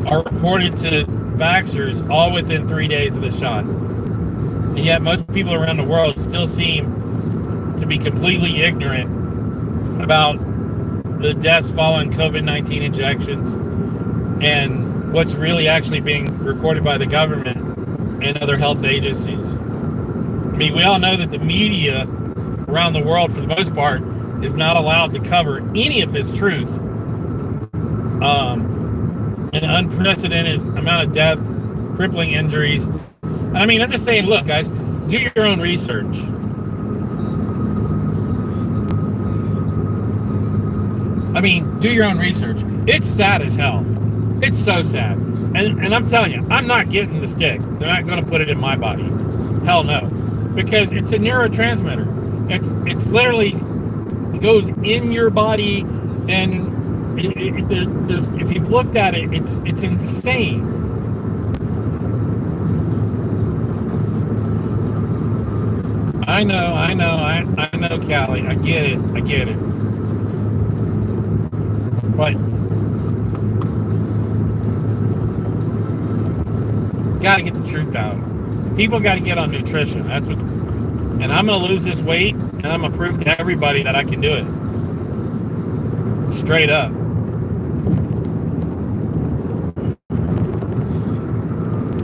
are reported to vaxxers all within 3 days of the shot. And yet most people around the world still seem to be completely ignorant about the deaths following COVID-19 injections and what's really actually being recorded by the government and other health agencies. I mean, we all know that the media around the world, for the most part, is not allowed to cover any of this truth. An unprecedented amount of death, crippling injuries. And I mean, I'm just saying, look, guys, do your own research. I mean, do your own research. It's sad as hell. It's so sad. And I'm telling you, I'm not getting the stick. They're not going to put it in my body. Hell no. Because it's a neurotransmitter. It's literally, it goes in your body, and if you've looked at it, it's insane. I know, Callie. I get it. But got to get the truth out. People got to get on nutrition. That's what. And I'm gonna lose this weight, and I'm gonna prove to everybody that I can do it. Straight up.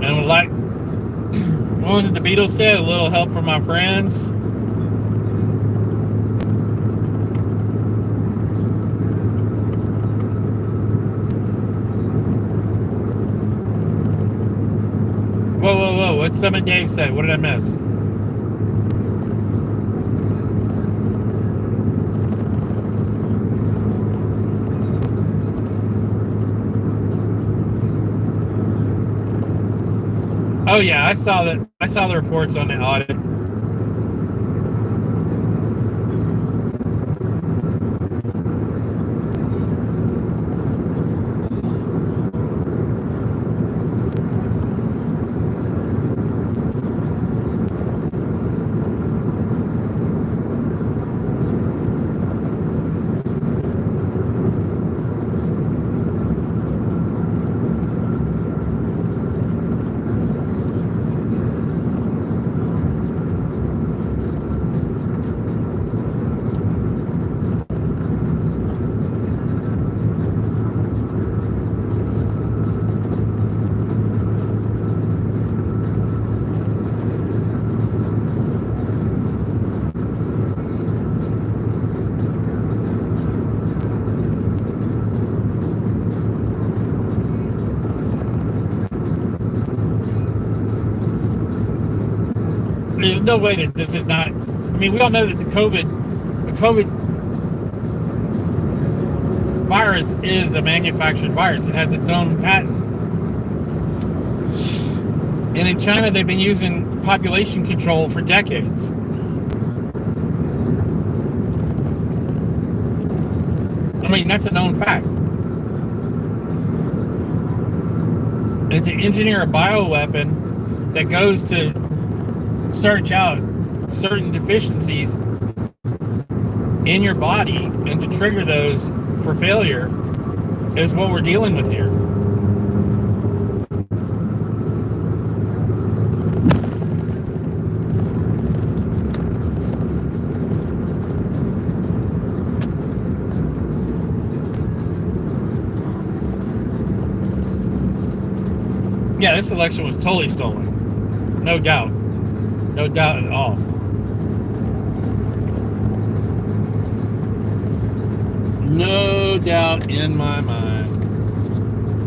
And like, what was it the Beatles said? A little help from my friends. Whoa. What'd Summit Dave say? What did I miss? Oh yeah, I saw that. I saw the reports on the audit. There's no way that this is not. I mean, we all know that the COVID virus is a manufactured virus. It has its own patent. And in China, they've been using population control for decades. I mean, that's a known fact. And to engineer a bioweapon that goes to search out certain deficiencies in your body and to trigger those for failure is what we're dealing with here. Yeah, this election was totally stolen. No doubt. No doubt at all. No doubt in my mind.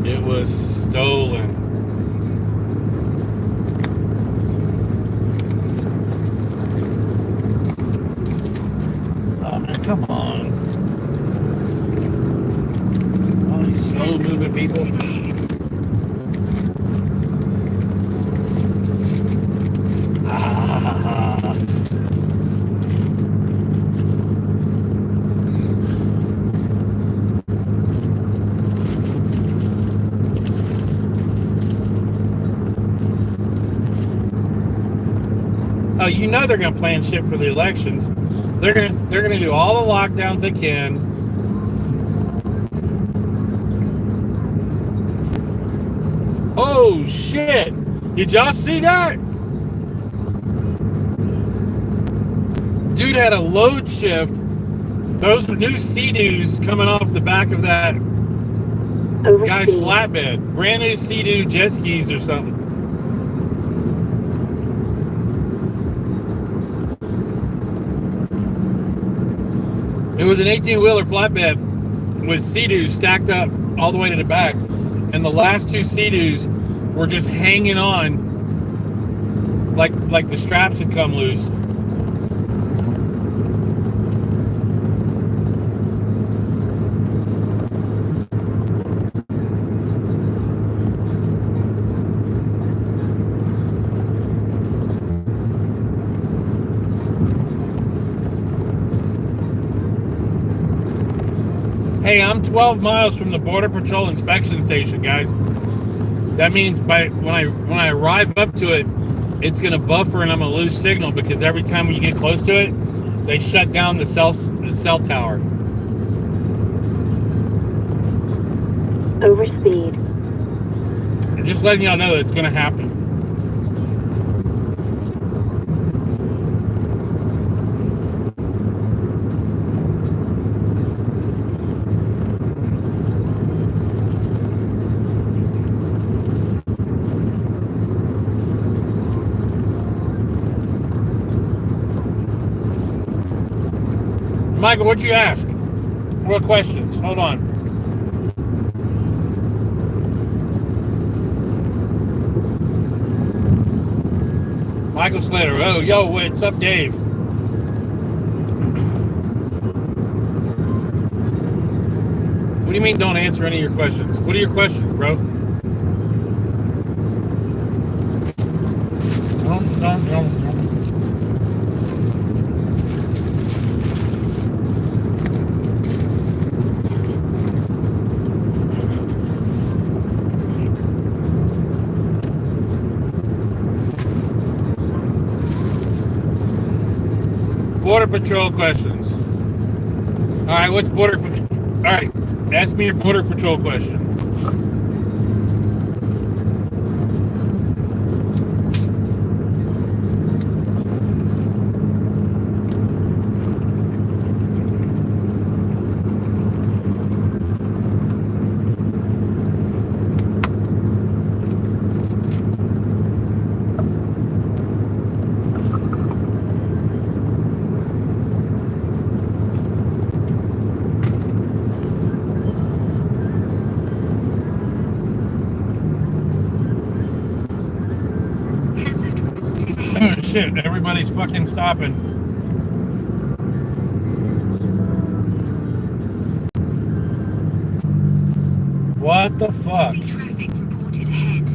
It was stolen. Oh, you know they're gonna plan shit for the elections. They're gonna do all the lockdowns they can. Oh shit! Did y'all see that? Dude had a load shift. Those were new Sea-Doos coming off the back of that guy's
Overspeed.
flatbed. Brand new Sea-Doo jet skis or something. It was an 18-wheeler flatbed with Sea-Doos stacked up all the way to the back. And the last two Sea-Doos were just hanging on like the straps had come loose. Hey, I'm 12 miles from the Border Patrol inspection station, guys. That means when I arrive up to it, it's gonna buffer and I'm gonna lose signal because every time you get close to it, they shut down the cell tower.
Overspeed.
Just letting y'all know that it's gonna happen. Michael, what'd you ask? What questions? Hold on. Michael Slater. Oh, yo, what's up, Dave? What do you mean don't answer any of your questions? What are your questions, bro? No. Border Patrol questions. All right, what's Border Patrol? All right, ask me your Border Patrol question. Oh shit, everybody's fucking stopping. What the fuck?
Traffic reported ahead.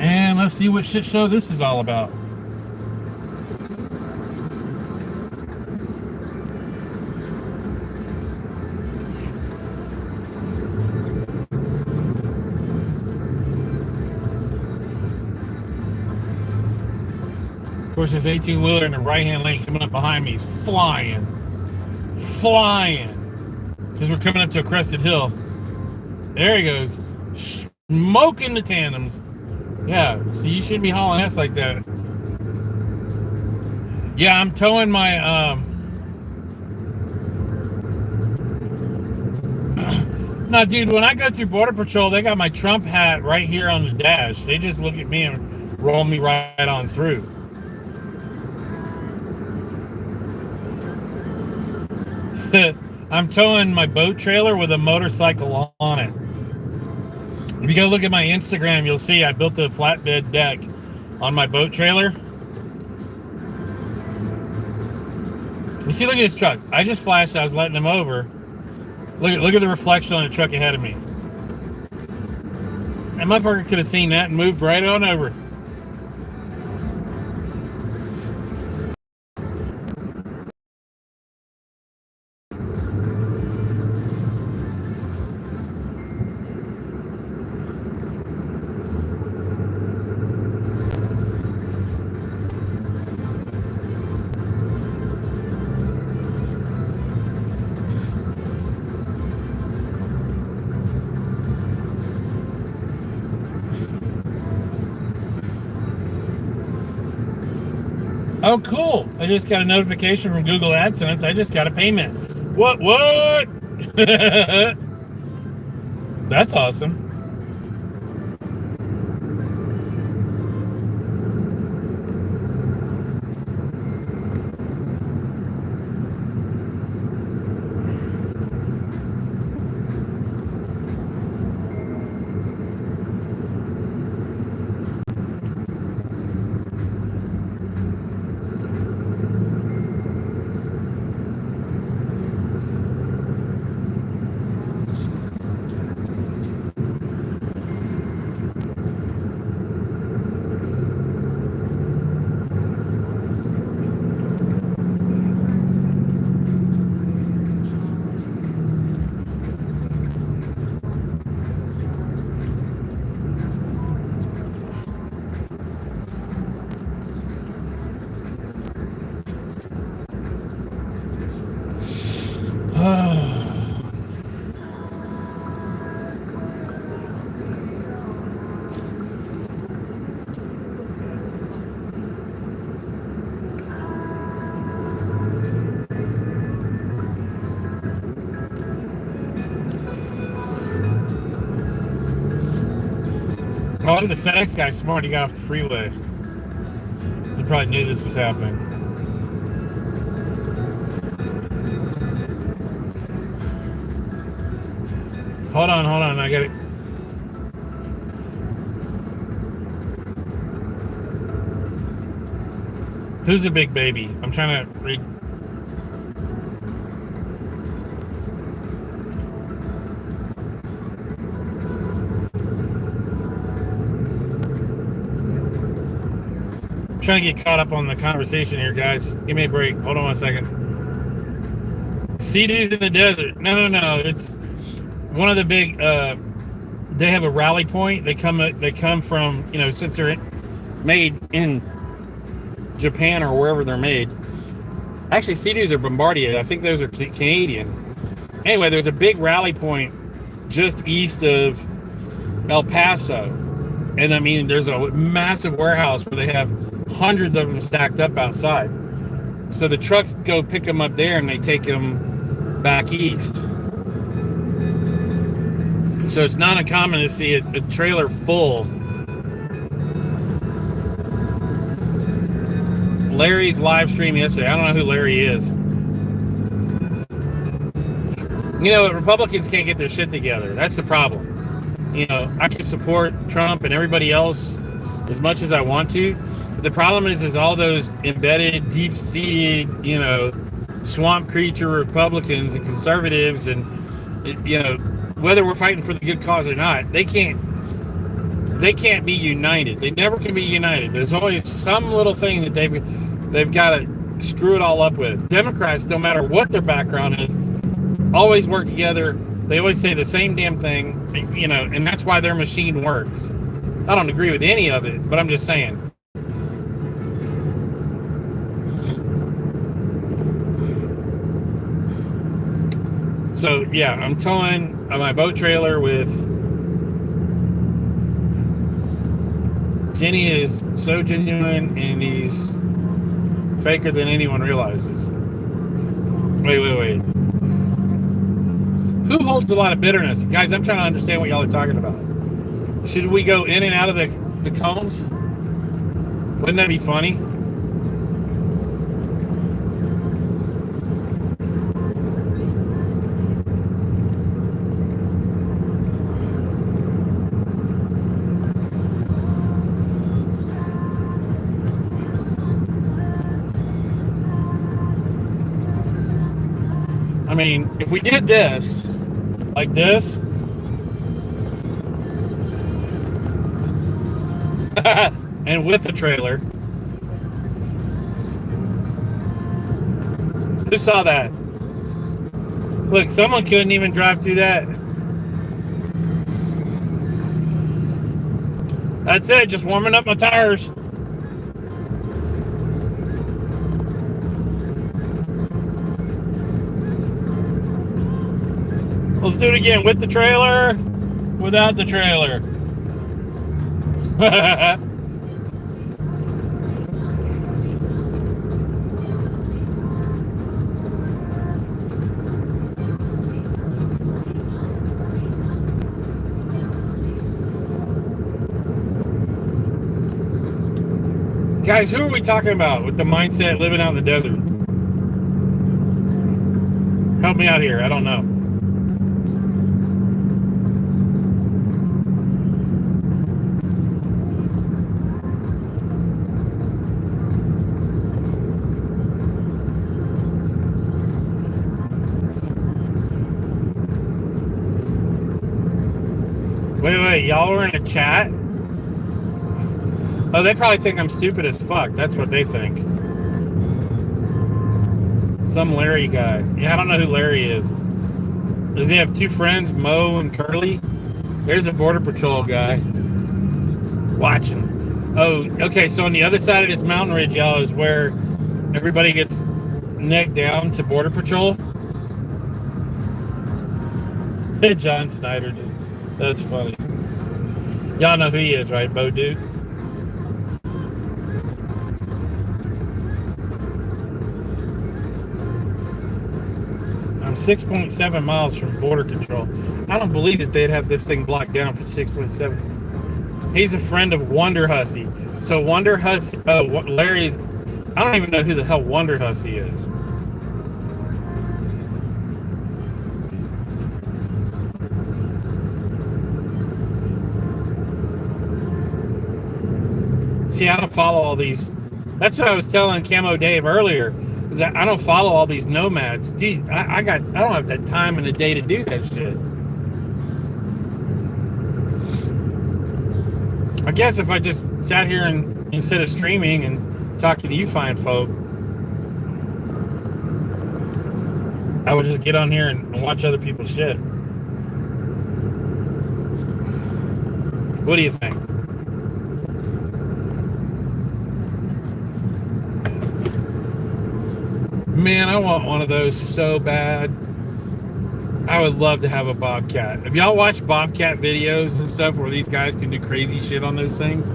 And let's see what shit show this is all about. Of course, this 18-wheeler in the right-hand lane coming up behind me is flying. Because we're coming up to a crested hill. There he goes. Smoking the tandems. Yeah, see, you shouldn't be hauling ass like that. Yeah, I'm towing my, No, dude, when I go through Border Patrol, they got my Trump hat right here on the dash. They just look at me and roll me right on through. I'm towing my boat trailer with a motorcycle on it. If you go look at my Instagram, you'll see I built a flatbed deck on my boat trailer. You see, look at this truck. I just flashed, I was letting him over. Look at the reflection on the truck ahead of me. That motherfucker could have seen that and moved right on over. Oh, cool. I just got a notification from Google AdSense. I just got a payment. What? That's awesome. Oh, the FedEx guy's smart. He got off the freeway. He probably knew this was happening. Hold on. I got it. Who's the big baby? I'm trying to read. Trying to get caught up on the conversation here, guys. Give me a break. Hold on 1 second. Sea-Doos in the desert. No. It's one of the big. They have a rally point. They come from, since they're made in Japan or wherever they're made. Actually, Sea-Doos are Bombardier. I think those are Canadian. Anyway, there's a big rally point just east of El Paso, and I mean, there's a massive warehouse where they have hundreds of them stacked up outside. So the trucks go pick them up there and they take them back east. So it's not uncommon to see a trailer full. Larry's live stream yesterday. I don't know who Larry is. Republicans can't get their shit together. That's the problem. I can support Trump and everybody else as much as I want to. But the problem is all those embedded, deep-seated, swamp creature Republicans and conservatives, and whether we're fighting for the good cause or not, they can't be united. They never can be united. There's always some little thing that they've got to screw it all up with. Democrats, no matter what their background is, always work together. They always say the same damn thing, and that's why their machine works. I don't agree with any of it, but I'm just saying. So, yeah, I'm towing my boat trailer with... Jenny is so genuine, and he's faker than anyone realizes. Wait. Who holds a lot of bitterness? Guys, I'm trying to understand what y'all are talking about. Should we go in and out of the cones? Wouldn't that be funny? I mean, if we did this, like this, and with the trailer, who saw that? Look, someone couldn't even drive through that. That's it, just warming up my tires. Let's do it again, with the trailer, without the trailer. Guys, who are we talking about with the mindset living out in the desert? Help me out here. I don't know. Wait, y'all were in a chat? Oh, they probably think I'm stupid as fuck. That's what they think. Some Larry guy. Yeah, I don't know who Larry is. Does he have two friends, Mo and Curly? There's a Border Patrol guy. Watching. Oh, okay, so on the other side of this mountain ridge, y'all, is where everybody gets neck down to Border Patrol. John Snyder just... That's funny. Y'all know who he is, right? Bo Duke. I'm 6.7 miles from border control. I don't believe that they'd have this thing blocked down for 6.7. He's a friend of Wonder Hussy. So Wonder Hussy, Larry's, I don't even know who the hell Wonder Hussy is. See, I don't follow all these. That's what I was telling Camo Dave earlier. Is that I don't follow all these nomads. Dude, I don't have that time in the day to do that shit. I guess if I just sat here and instead of streaming and talking to you fine folk, I would just get on here and watch other people's shit. What do you think? Man, I want one of those so bad. I would love to have a Bobcat. Have y'all watched Bobcat videos and stuff where these guys can do crazy shit on those things?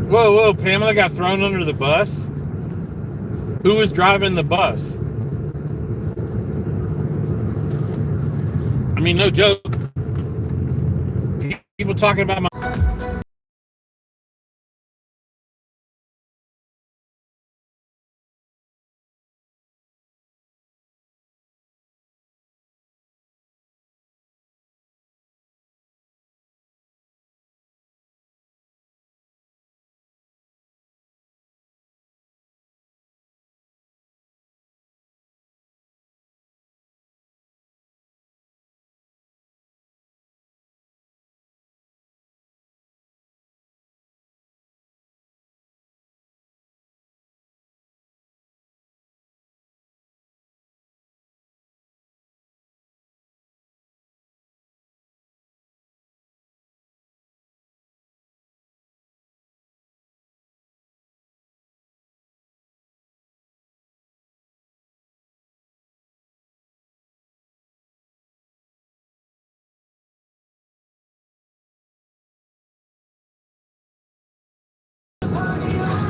Whoa, Pamela got thrown under the bus? Who was driving the bus? I mean, no joke. People talking about my...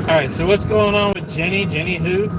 All right, so what's going on with Jenny? Jenny who?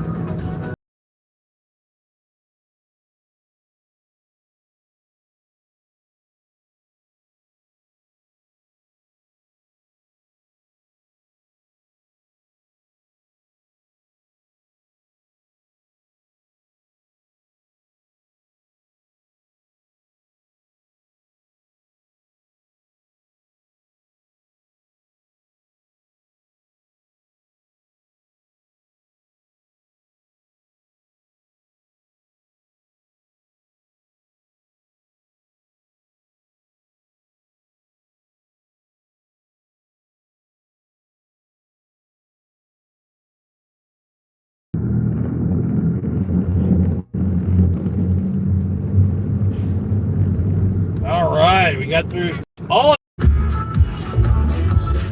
All right, we got through all,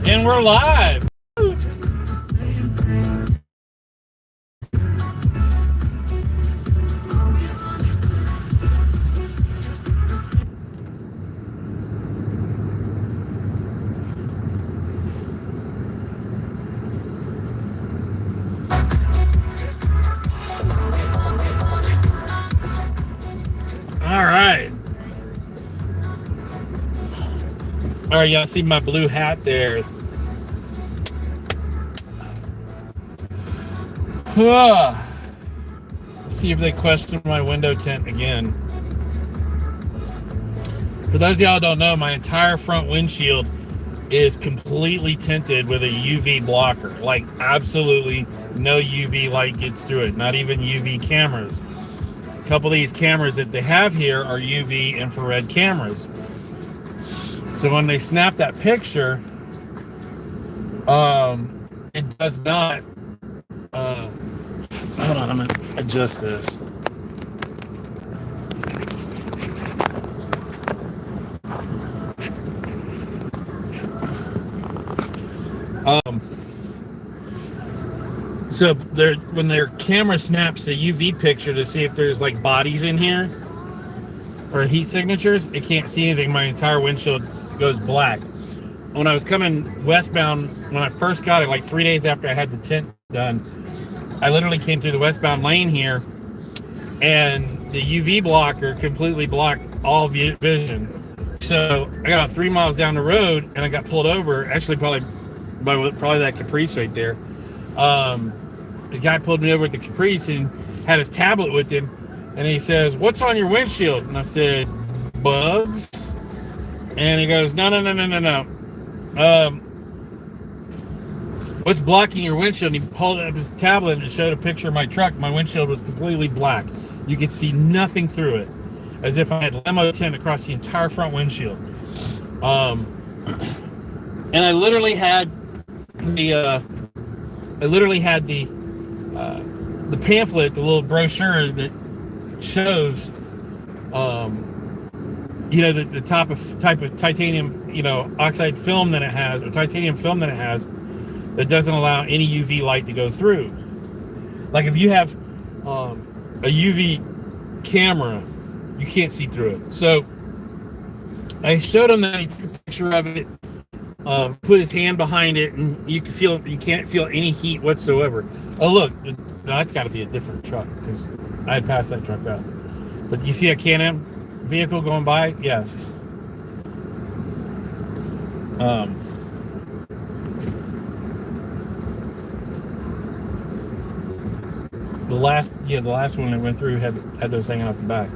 and we're live. All right, y'all see my blue hat there. Let's see if they question my window tint again. For those of y'all who don't know, my entire front windshield is completely tinted with a UV blocker. Like, absolutely no UV light gets through it, not even UV cameras. A couple of these cameras that they have here are UV infrared cameras. So when they snap that picture, it does not. Hold on, I'm gonna adjust this. So when their camera snaps the UV picture to see if there's like bodies in here or heat signatures, it can't see anything. My entire windshield goes black. When I was coming westbound, when I first got it, like 3 days after I had the tint done, I literally came through the westbound lane here, and the UV blocker completely blocked all vision. So I got about 3 miles down the road, and I got pulled over. Actually, probably that Caprice right there. The guy pulled me over at the Caprice and had his tablet with him, and he says, "What's on your windshield?" And I said, "Bugs." And he goes, "No. What's blocking your windshield?" And he pulled up his tablet and showed a picture of my truck. My windshield was completely black. You could see nothing through it, as if I had limo tint across the entire front windshield. And I literally had the pamphlet, the little brochure that shows, the type of titanium, oxide film that it has, or titanium film that it has, that doesn't allow any UV light to go through. Like if you have a UV camera, you can't see through it. So I showed him that. He took a picture of it, put his hand behind it, and you can't feel any heat whatsoever. Oh look, that's got to be a different truck, because I had passed that truck out. But you see a Can-Am vehicle going by? Yeah. The last one that went through had those hanging off the back.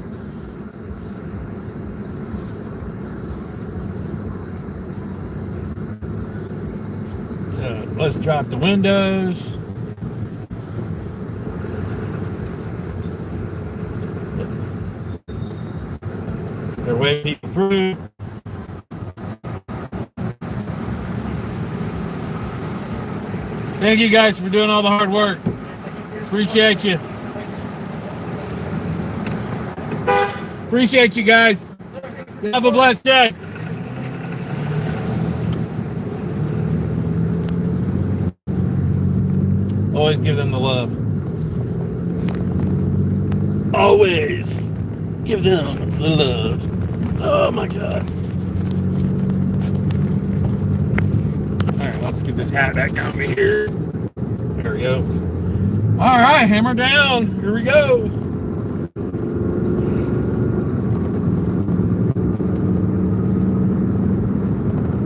So let's drop the windows. They're waving people through. Thank you guys for doing all the hard work. Appreciate you. Appreciate you guys. Have a blessed day. Always give them the love. Always give them the love. Oh my God. Alright, let's get this hat back down here. There we go. Alright, hammer down. Here we go.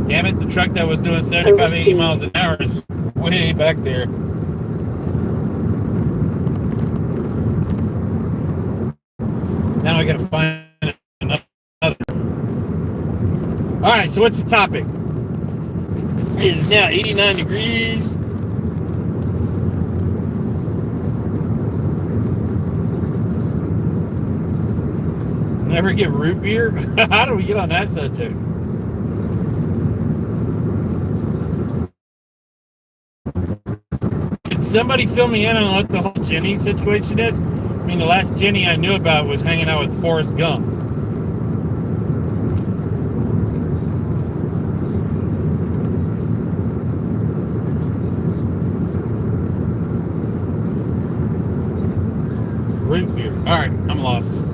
Damn it, the truck that was doing 75, 80 miles an hour is way back there. Now I gotta find another. Alright, so what's the topic? It is now 89 degrees. Never get root beer? How do we get on that subject? Could somebody fill me in on what the whole Jenny situation is? I mean, the last Jenny I knew about was hanging out with Forrest Gump. Root beer. Alright, I'm lost.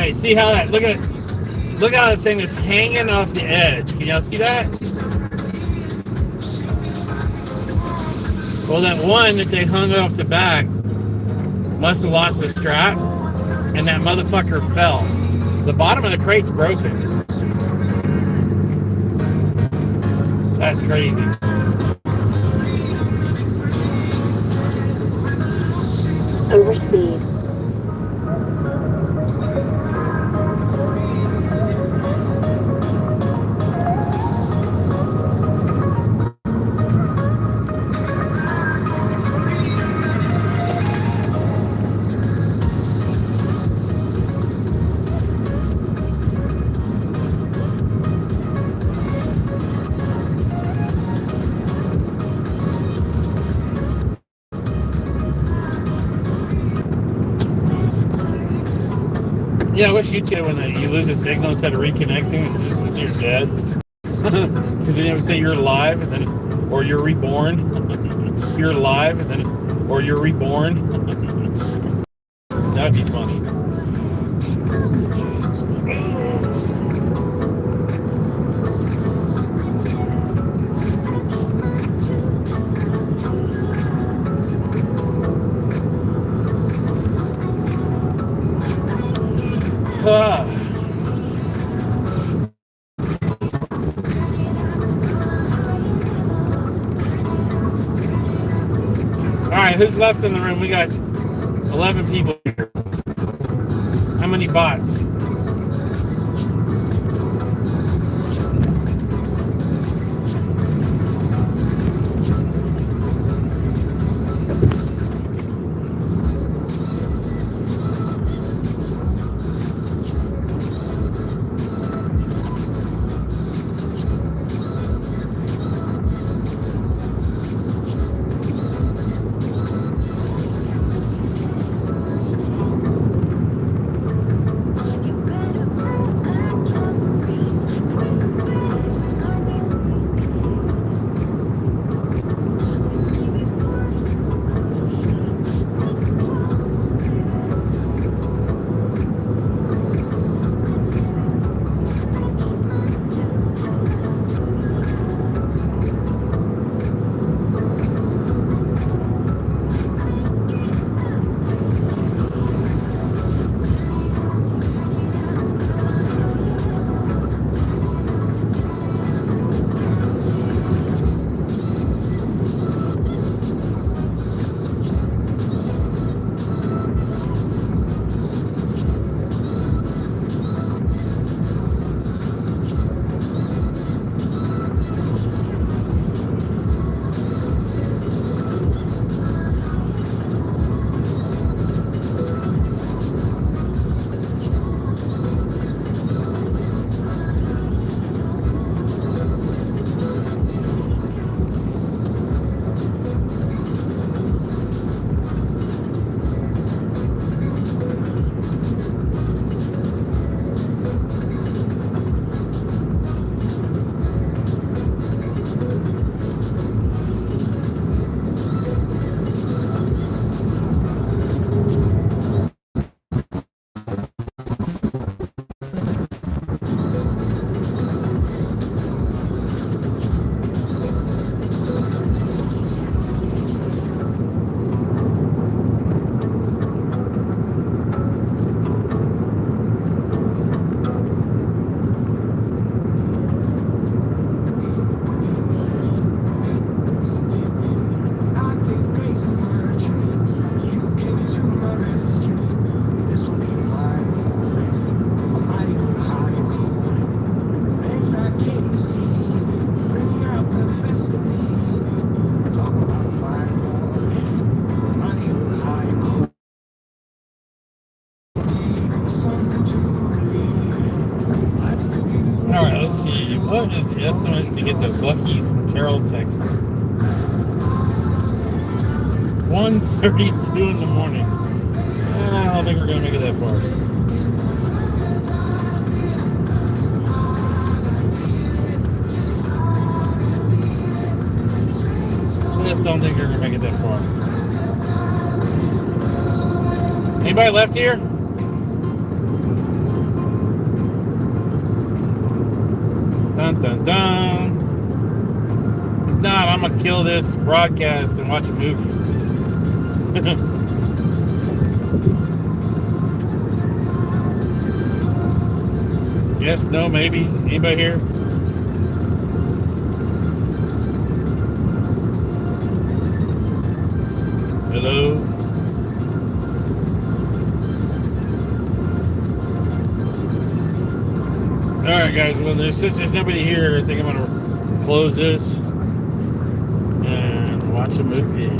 Alright, see how that, look how that thing is hanging off the edge. Can y'all see that? Well, that one that they hung off the back must have lost the strap, and that motherfucker fell. The bottom of the crate's broken. That's crazy.
Overspeed.
Yeah, I wish you too, when you lose a signal, instead of reconnecting, it's just that you're dead. Because then it would say you're alive, and then, or you're reborn. You're alive, and then, or you're reborn. That'd be funny. Alright, who's left in the room? We got 11 people here. How many bots? Alright, let's see. What is the estimate to get to Buc-ee's in Terrell, Texas? 1:32 in the morning. I don't think we're going to make it that far. Just don't think we're going to make it that far. Anybody left here? Dun dun dun. If not, I'm gonna kill this broadcast and watch a movie. Yes, no, maybe. Anybody here? Hello? Alright, guys. Well, since there's nobody here, I think I'm going to close this and watch a movie.